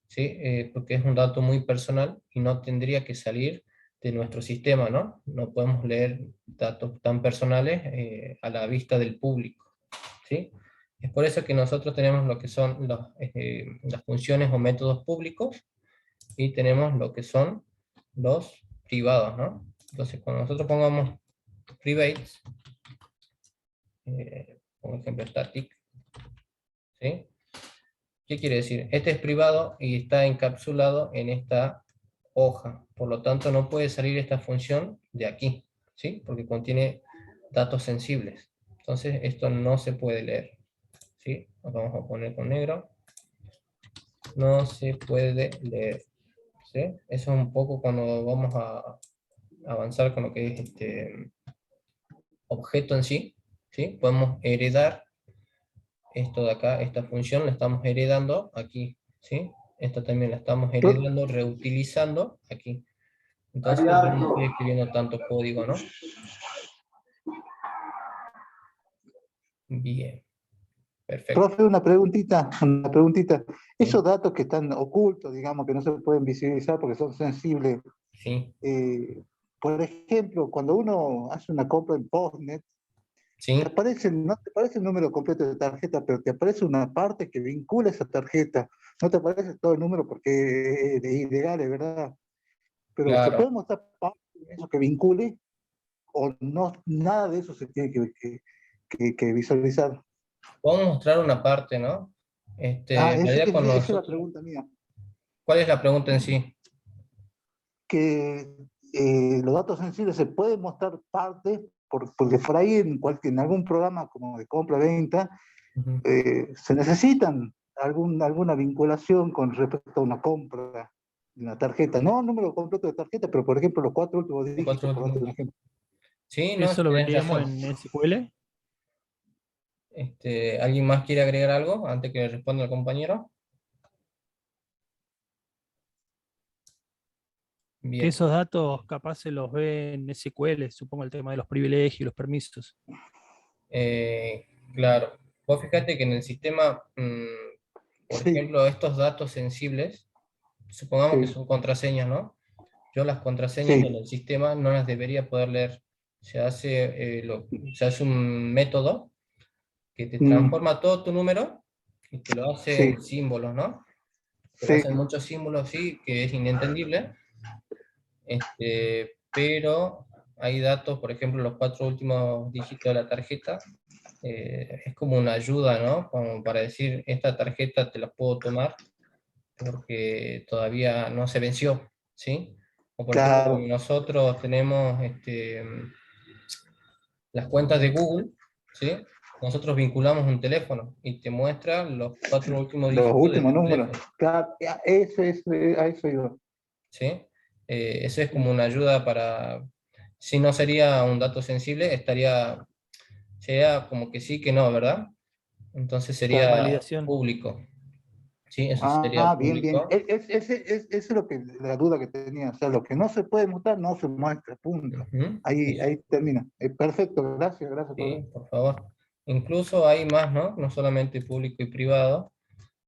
¿Sí? Porque es un dato muy personal y no tendría que salir de nuestro sistema, ¿no? No podemos leer datos tan personales a la vista del público, ¿sí? Es por eso que nosotros tenemos lo que son las funciones o métodos públicos y tenemos lo que son los privados, ¿no? Entonces, cuando nosotros pongamos privates, por ejemplo, static, ¿sí? ¿Qué quiere decir? Este es privado y está encapsulado en esta hoja. Por lo tanto, no puede salir esta función de aquí, ¿sí? Porque contiene datos sensibles. Entonces, esto no se puede leer, ¿sí? Lo vamos a poner con negro. no se puede leer. ¿Sí? Eso es un poco cuando vamos a avanzar con lo que es objeto en sí. ¿Sí? Podemos heredar esto de acá, esta función la estamos heredando aquí. ¿Sí? Esta también la estamos heredando, reutilizando aquí. Entonces no estoy escribiendo tanto código, ¿no? Bien, perfecto. Profe, una preguntita, una preguntita. Sí, Esos datos que están ocultos, digamos, que no se pueden visibilizar porque son sensibles, sí, por ejemplo, cuando uno hace una compra en Postnet, sí, te aparece, no te aparece el número completo de tarjeta, pero te aparece una parte que vincula esa tarjeta. No te aparece todo el número porque es ilegal, es verdad. Pero ¿se puede claro. mostrar parte de eso que vincule o no? Nada de eso se tiene que visualizar. Vamos a mostrar una parte, ¿no? Ah, En realidad con esa es la nosotros, pregunta mía. ¿cuál es la pregunta en sí? Que los datos sensibles se pueden mostrar parte, porque por ahí en algún programa como de compra-venta Ujú. se necesitan alguna vinculación con respecto a una compra de una tarjeta. No el número completo de tarjeta, pero por ejemplo los 4 últimos Los cuatro dígitos, por darte últimos un dígitos. ejemplo. Sí, no, ¿Eso lo tienes veríamos razón. en SQL? ¿Alguien más quiere agregar algo antes que responda el compañero? Que Bien. esos datos capaz se los ve en SQL, supongo el tema de los privilegios y los permisos. Eh, claro. Vos fíjate que en el sistema, por Sí, ejemplo, estos datos sensibles, supongamos que sí, son contraseñas, ¿no? Yo las contraseñas en sí. el sistema no las debería poder leer. Se hace un método que te Mm, transforma todo tu número y te lo hace sí, en símbolos, ¿no? Te lo sí, hace en muchos símbolos así, que es inentendible, pero hay datos, por ejemplo, los 4 últimos dígitos de la tarjeta, es como una ayuda, ¿no? Como para decir, esta tarjeta te la puedo tomar porque todavía no se venció, ¿sí? O por ejemplo, como claro. nosotros tenemos las cuentas de Google, ¿sí? Nosotros vinculamos un teléfono y te muestra los 4 últimos Los dígitos de últimos tu números. teléfono, Claro, eso es, a eso iba. ¿sí? Eso es como una ayuda para, si no sería un dato sensible, sería como que sí, que no, ¿verdad? Entonces Claro. sería Validación. público, ¿sí? Eso sería Ah, bien, bien. público. Eso es lo que, la duda que tenía. O sea, lo que no se puede mostrar no se muestra, punto. Ujú, Ahí termina. Perfecto, gracias, gracias, sí, profe. por favor. Incluso hay más, ¿no? No solamente público y privado.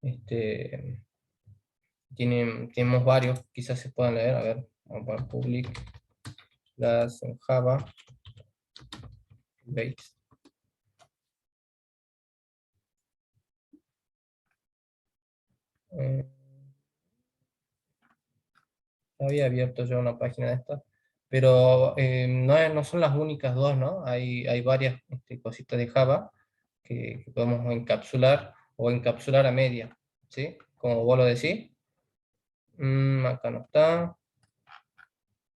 Este, tenemos varios, quizás se puedan leer. A ver, vamos a poner public, class en Java, base. Eh, Había abierto ya una página de esta, pero no son las únicas dos, ¿no? Hay varias cositas de Java que podemos encapsular o encapsular a media, ¿sí? Como vos lo decís. Acá no está.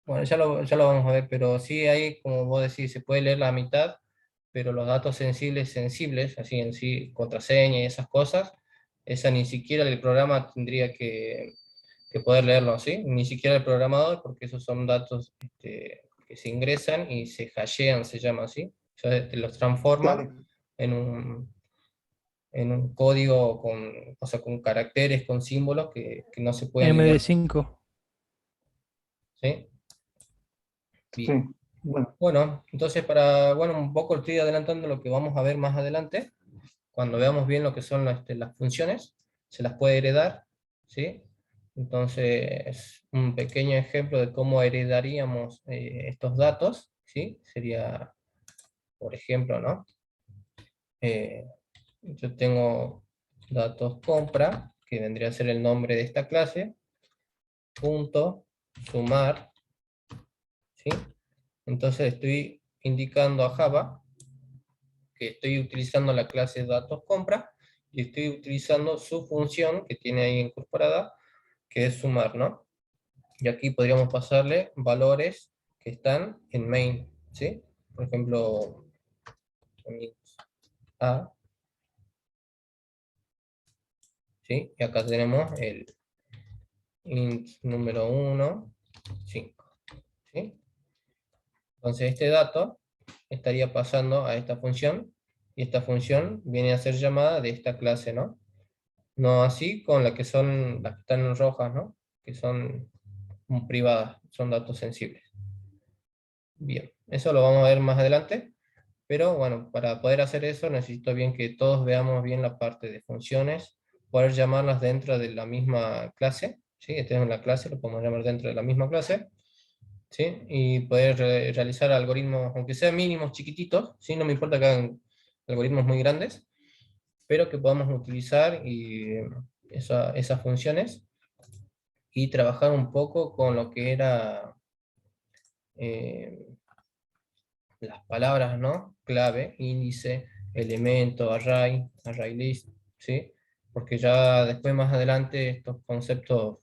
Bueno, ya lo vamos a ver, pero sí hay, como vos decís, se puede leer la mitad, pero los datos sensibles, así en sí, contraseña y esas cosas, esa ni siquiera el programa tendría que poder leerlo, ¿sí? Ni siquiera el programador, porque esos son datos que se ingresan y se hashean, se llama así. O sea, te los transforma Dale. en un código o sea, con caracteres, con símbolos que no se pueden leer, MD5. ¿sí? Sí, Bien. bueno, Bueno, entonces bueno, un poco estoy adelantando lo que vamos a ver más adelante, cuando veamos bien lo que son las funciones, se las puede heredar, ¿sí? Entonces, un pequeño ejemplo de cómo heredaríamos estos datos, ¿sí? Sería, por ejemplo, ¿no? Eh, yo tengo datos compra, que vendría a ser el nombre de esta clase, punto, sumar, ¿sí? Entonces estoy indicando a Java que estoy utilizando la clase datos compra y estoy utilizando su función que tiene ahí incorporada, que es sumar, ¿no? Y aquí podríamos pasarle valores que están en main, ¿sí? Por ejemplo, A, ¿sí? Y acá tenemos el int número 1, 5. ¿Sí? Entonces este dato estaría pasando a esta función, y esta función viene a ser llamada de esta clase, ¿no? No así con las que están en rojas, ¿no? Que son privadas, son datos sensibles. Bien, eso lo vamos a ver más adelante, pero bueno, para poder hacer eso necesito bien que todos veamos bien la parte de funciones, poder llamarlas dentro de la misma clase, ¿sí? Esta es la clase, lo podemos llamar dentro de la misma clase, ¿sí? Y poder realizar algoritmos, aunque sean mínimos, chiquititos, ¿sí? No me importa que hagan algoritmos muy grandes, pero que podamos utilizar esas funciones y trabajar un poco con lo que era las palabras, ¿no? Clave, índice, elemento, array, array list, ¿sí? Porque ya después más adelante estos conceptos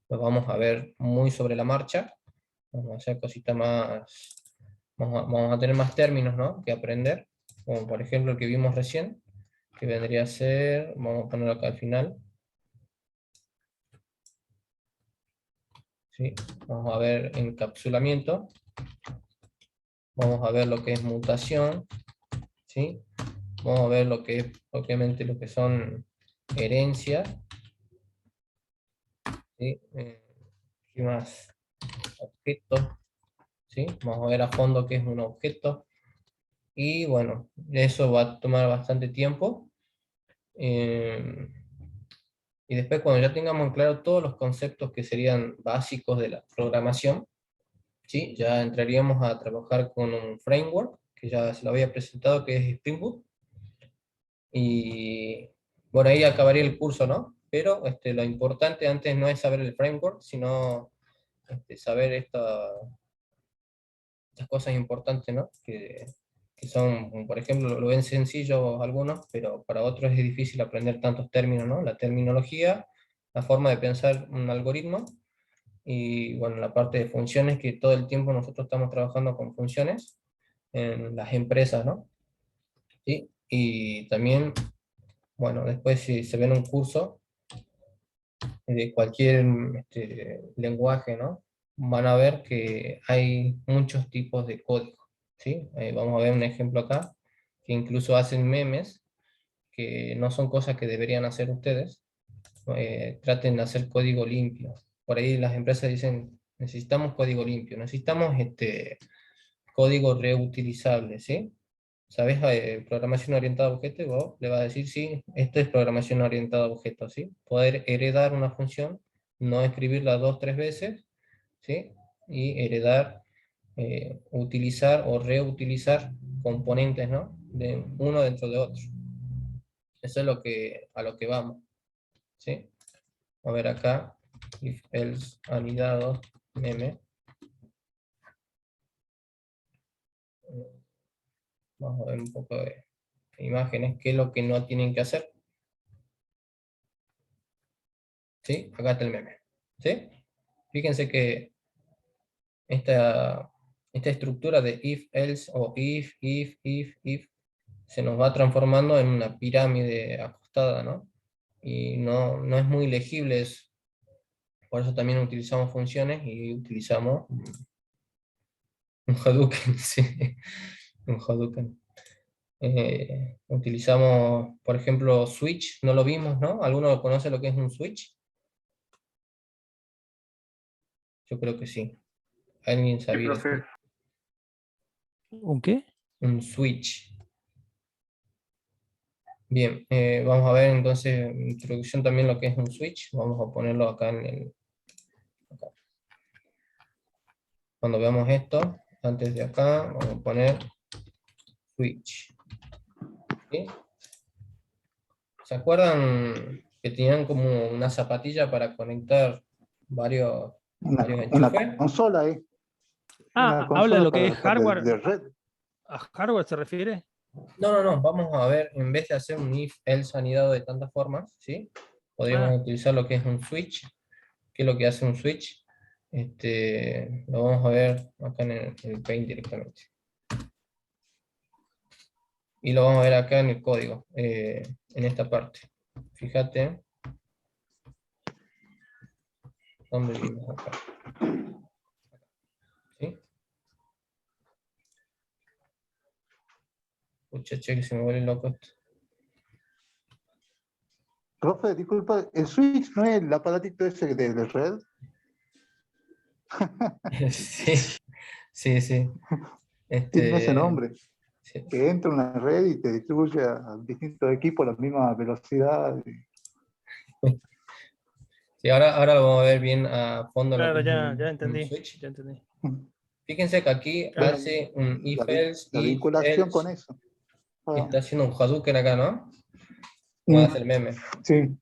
los vamos a ver muy sobre la marcha, vamos a hacer cositas más, vamos a tener más términos, ¿no? Que aprender, como por ejemplo el que vimos recién, que vendría a ser, vamos a ponerlo acá al final, ¿sí? Vamos a ver encapsulamiento, vamos a ver lo que es mutación, ¿sí? Vamos a ver lo que es, obviamente, lo que son herencias, ¿sí? ¿Qué más? Objetos, ¿sí? Vamos a ver a fondo qué es un objeto, y bueno, eso va a tomar bastante tiempo, y después cuando ya tengamos en claro todos los conceptos que serían básicos de la programación, ¿sí? Ya entraríamos a trabajar con un framework, que ya se lo había presentado, que es Spring Boot, y bueno, ahí acabaría el curso, ¿no? Pero lo importante antes no es saber el framework, sino saber estas cosas importantes, ¿no? Que son, como por ejemplo, lo ven sencillo algunos, pero para otros es difícil aprender tantos términos, ¿no? La terminología, la forma de pensar un algoritmo, y bueno, la parte de funciones, que todo el tiempo nosotros estamos trabajando con funciones en las empresas, ¿no? ¿Sí? Y también, bueno, después si se ven un curso de cualquier lenguaje, ¿no? Van a ver que hay muchos tipos de código, ¿sí? Vamos a ver un ejemplo acá, que incluso hacen memes, que no son cosas que deberían hacer ustedes. Traten de hacer código limpio. Por ahí las empresas dicen, necesitamos código limpio, necesitamos código reutilizable, ¿sí? ¿Sabes? Programación orientada a objetos, vos le vas a decir, sí, esto es programación orientada a objetos, ¿sí? Poder heredar una función, no escribirla 2 o 3 veces, ¿sí? Y heredar, utilizar o reutilizar componentes, ¿no? De uno dentro de otro. Eso es a lo que vamos, ¿sí? A ver acá, if else anidado, meme. Vamos a ver un poco de imágenes, qué es lo que no tienen que hacer. ¿Sí? Acá está el meme. ¿Sí? Fíjense que esta estructura de if, else o if, se nos va transformando en una pirámide acostada, ¿no? Y no es muy legible eso. Por eso también utilizamos funciones y utilizamos un Hadouken, sí, un Hadouken. Utilizamos, por ejemplo, switch, no lo vimos, ¿no? ¿Alguno conoce lo que es un switch? Yo creo que sí. ¿Alguien Sí, sabía? profe. ¿Un qué? Un switch. Bien, vamos a ver entonces, introducción también lo que es un switch. Vamos a ponerlo acá acá. Cuando veamos esto, antes de acá, vamos a poner switch. ¿Sí? ¿Se acuerdan que tenían como una zapatilla para conectar varios Una enchufes? consola ahí. Una Habla de consola lo que es hardware. de red. ¿A hardware se refiere? No, vamos a ver, en vez de hacer un if, else anidado de tantas formas, ¿sí? Podríamos utilizar lo que es un switch. ¿Qué es lo que hace un switch? Lo vamos a ver acá en el Paint directamente. Y lo vamos a ver acá en el código, en esta parte. Fíjate, ¿Dónde vimos acá? ¿Sí? Pucha, che, que se me vuelve loco esto. Profe, disculpa, ¿el switch no es el aparatito ese de red? Sí, sí, sí. Tiene ese nombre, Sí. que entra en una red y te distribuye a distintos equipos a la misma velocidad. Sí, ahora lo vamos a ver bien a fondo lo que Claro, es ya un entendí. switch. Ya entendí. Fíjense que aquí Claro. hace un La, if-else, la vinculación if-else, con eso. y Ah, está haciendo un Hadouken acá, ¿no? Como hace el mm, meme. sí,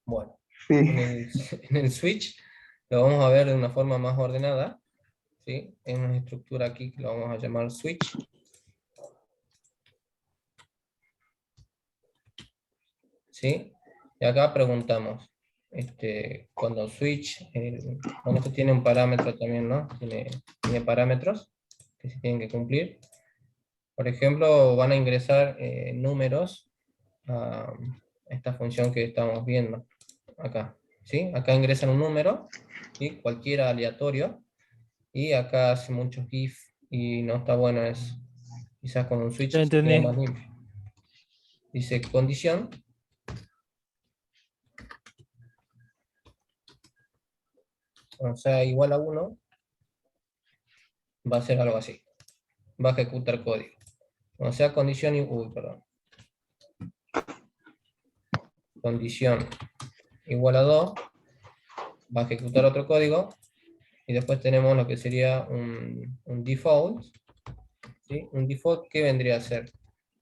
Bueno, sí. en el switch lo vamos a ver de una forma más ordenada, ¿sí? En una estructura aquí que lo vamos a llamar switch. ¿Sí? Y acá preguntamos, cuando switch, bueno, esto tiene un parámetro también, ¿no? Tiene parámetros que se tienen que cumplir. Por ejemplo, van a ingresar números a esta función que estamos viendo acá, ¿sí? Acá ingresan un número, ¿sí? Cualquiera aleatorio, y acá hace muchos if y no está bueno eso. Quizás con un switch Ya se queda entendí. más limpio. Dice condición. O sea, igual a 1, va a ser algo así. Va a ejecutar código. O sea, condición y... Uy, perdón. Condición igual a 2, va a ejecutar otro código, y después tenemos lo que sería un default. ¿Sí? Un default, ¿qué vendría a ser?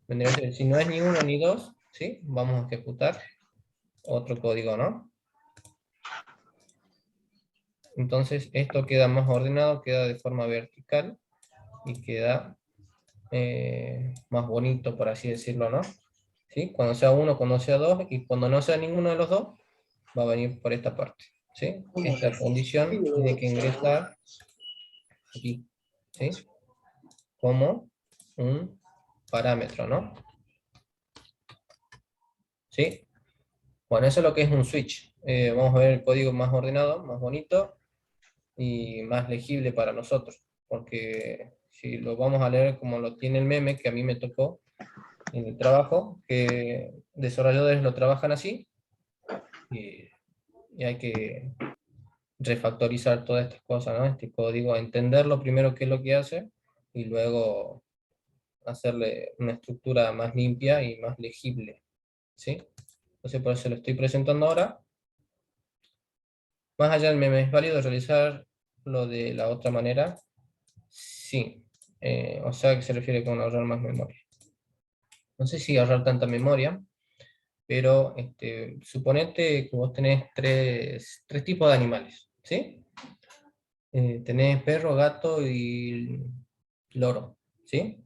Vendría a ser, si no es ni 1 ni 2, ¿sí? Vamos a ejecutar otro código, ¿no? Entonces esto queda más ordenado, queda de forma vertical, y queda más bonito, por así decirlo, ¿no? ¿Sí? Cuando sea 1, cuando sea 2, y cuando no sea ninguno de los dos, va a venir por esta parte, ¿sí? Esta condición tiene que ingresar aquí, ¿sí? Como un parámetro, ¿no? ¿Sí? Bueno, eso es lo que es un switch. Vamos a ver el código más ordenado, más bonito y más legible para nosotros, porque si lo vamos a leer como lo tiene el meme, que a mí me tocó en el trabajo, que desarrolladores lo trabajan así, y hay que refactorizar todas estas cosas, ¿no? Este código, entenderlo primero qué es lo que hace, y luego hacerle una estructura más limpia y más legible, ¿sí? Entonces por eso lo estoy presentando ahora. Más allá del meme, ¿es válido realizar lo de la otra manera? Sí. O sea, que se refiere con ahorrar más memoria. No sé si ahorrar tanta memoria, pero suponete que vos tenés tres tipos de animales, ¿sí? Tenés perro, gato y loro, ¿sí?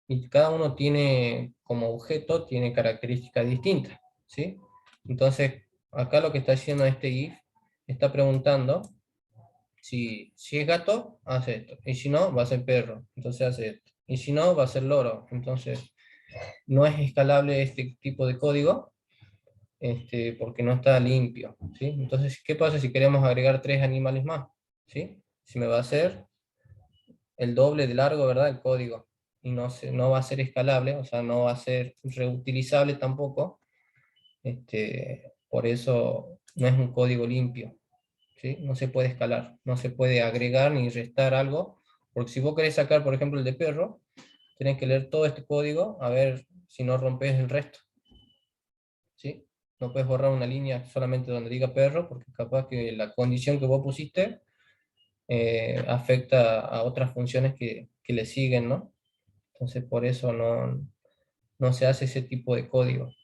Y cada uno tiene, como objeto, tiene características distintas, ¿sí? Entonces, acá lo que está haciendo este if, está preguntando si es gato, hace esto, y si no, va a ser perro, entonces hace esto, y si no, va a ser loro. Entonces, no es escalable este tipo de código, porque no está limpio, ¿sí? Entonces, ¿qué pasa si queremos agregar 3 animales más? ¿Sí? Si me va a hacer el doble de largo, ¿verdad? El código, y no va a ser escalable, o sea, no va a ser reutilizable tampoco, por eso no es un código limpio, ¿sí? No se puede escalar, no se puede agregar ni restar algo, porque si vos querés sacar, por ejemplo, el de perro, tenés que leer todo este código, a ver si no rompes el resto, ¿sí? No puedes borrar una línea solamente donde diga perro, porque capaz que la condición que vos pusiste afecta a otras funciones que le siguen, ¿no? Entonces por eso no se hace ese tipo de código.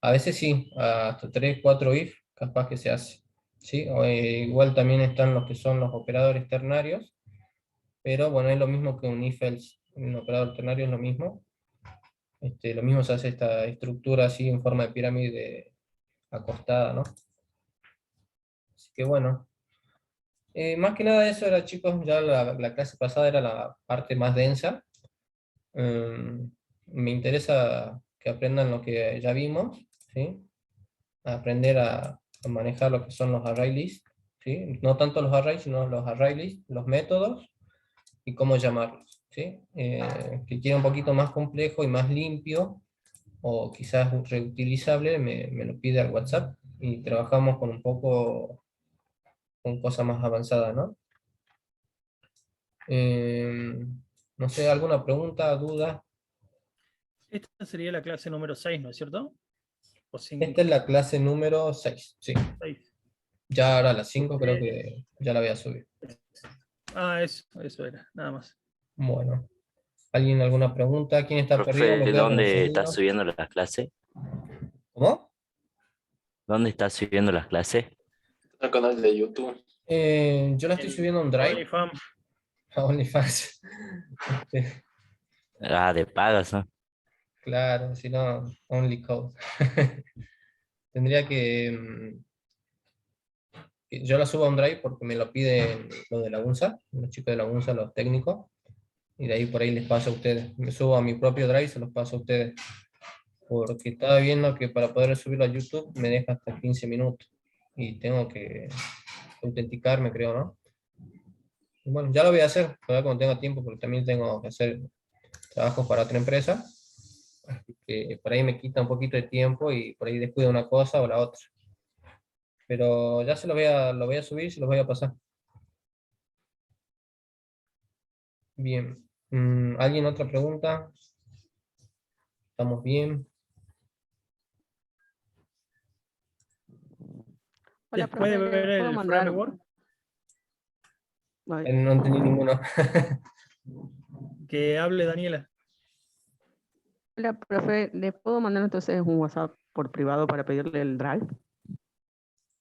A veces sí, hasta 3, 4 if, capaz que se hace, ¿sí? Igual también están los que son los operadores ternarios, pero bueno, es lo mismo que un if-else. Un operador ternario es lo mismo. Lo mismo se hace esta estructura así en forma de pirámide acostada, ¿no? Así que bueno. Más que nada eso era, chicos, ya la clase pasada era la parte más densa. Me interesa que aprendan lo que ya vimos, ¿sí? Aprender a a manejar lo que son los array lists, ¿sí? No tanto los arrays, sino los array lists, los métodos y cómo llamarlos, ¿sí? Que quiera un poquito más complejo y más limpio, o quizás reutilizable, me lo pide al WhatsApp y trabajamos con un poco con cosas más avanzadas, ¿no? No sé, ¿alguna pregunta, duda? Esta sería la clase número 6, ¿no es cierto? ¿O 5? Esta es la clase número 6, sí. 6. Ya ahora la 5 creo que ya la voy a subir. Ah, eso era, nada más. Bueno, ¿alguien alguna pregunta? ¿Quién está perdido? Profe, ¿Lo veo con el ¿dónde estás sonido? subiendo las clases? ¿Cómo? ¿Dónde estás subiendo las clases? El canal de YouTube. Yo la estoy subiendo a un Drive. OnlyFans. A OnlyFans. Ah, de pagas, ¿no? Claro, si no, Only Code. Tendría yo la subo a un Drive porque me lo piden los de la UNSA, los chicos de la UNSA, los técnicos, y de ahí por ahí les paso a ustedes. Me subo a mi propio Drive y se los paso a ustedes. Porque estaba viendo que para poder subirlo a YouTube me deja hasta 15 minutos. Y tengo que autenticarme, creo, ¿no? Y bueno, ya lo voy a hacer, todavía cuando tenga tiempo, porque también tengo que hacer trabajos para otra empresa. Así que por ahí me quita un poquito de tiempo y por ahí descuido una cosa o la otra. Pero ya lo voy a subir y se los voy a pasar. Bien. ¿Alguien otra pregunta? ¿Estamos bien? Hola, Después de profe, ver ¿puedo el mandar? framework, Ay, No entendí ninguno. que hable Daniela. hola, profe, ¿le puedo mandar entonces un WhatsApp por privado para pedirle el drive?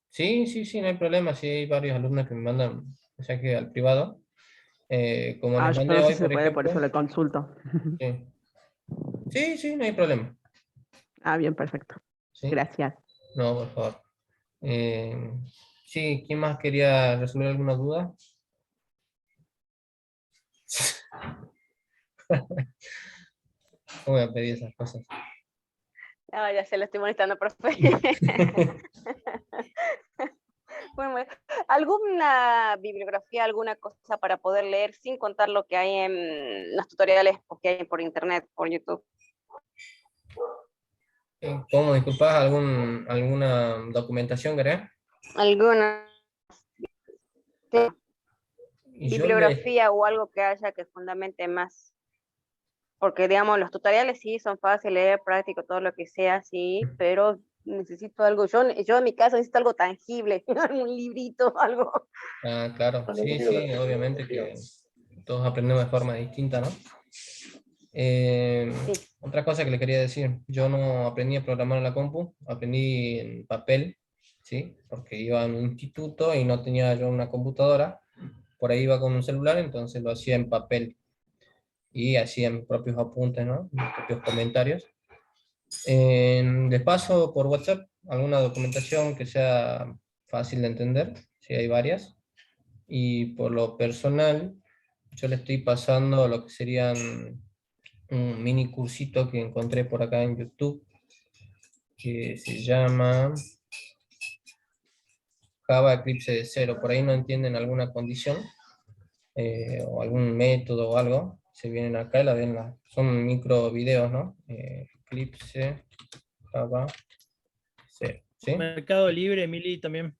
Sí, no hay problema. Sí, hay varios alumnos que me mandan, o sea que al privado. Como les Yo mandé no sé hoy, si se por puede, por eso ejemplo. le consulto. Sí, no hay problema. Bien, perfecto. ¿Sí? Gracias. No, por favor. Sí, ¿quién más quería resolver alguna duda? No voy a pedir esas cosas. No, ya se lo estoy molestando, profe. Bueno, ¿alguna bibliografía, alguna cosa para poder leer sin contar lo que hay en los tutoriales que hay por internet, por YouTube? ¿Cómo, disculpas? ¿Alguna documentación, querés? ¿Alguna Y yo bibliografía o algo que haya que fundamente más? Porque, digamos, los tutoriales sí son fáciles, leer, práctico, todo lo que sea, sí, pero necesito algo. Yo en mi caso necesito algo tangible, un librito, algo. Ah, claro, sí, obviamente que todos aprendemos de forma distinta, ¿no? Otra cosa que le quería decir, yo no aprendí a programar en la compu, aprendí en papel, ¿sí? Porque iba a un instituto y no tenía yo una computadora, por ahí iba con un celular, entonces lo hacía en papel y hacía mis propios apuntes, ¿no? Mis propios comentarios. Les paso por WhatsApp alguna documentación que sea fácil de entender, sí hay varias, y por lo personal yo le estoy pasando lo que serían un mini cursito que encontré por acá en YouTube, que se llama Java Eclipse de cero. Por ahí no entienden alguna condición o algún método o algo, se vienen acá y la ven, son micro videos, ¿no? Eclipse Java 0, ¿sí? Mercado Libre, Mili también.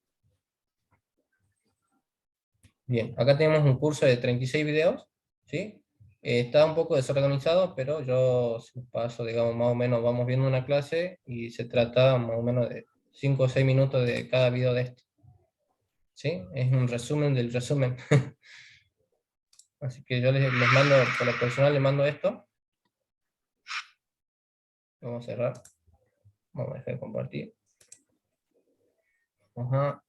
Bien, acá tenemos un curso de 36 videos, ¿sí? Está un poco desorganizado, pero yo se los paso, digamos, más o menos, vamos viendo una clase y se trata más o menos de 5 o 6 minutos de cada video de esto, ¿sí? Es un resumen del resumen. Así que yo les mando, por lo personal les mando esto. Vamos a cerrar. Vamos a dejar de compartir. Ajá.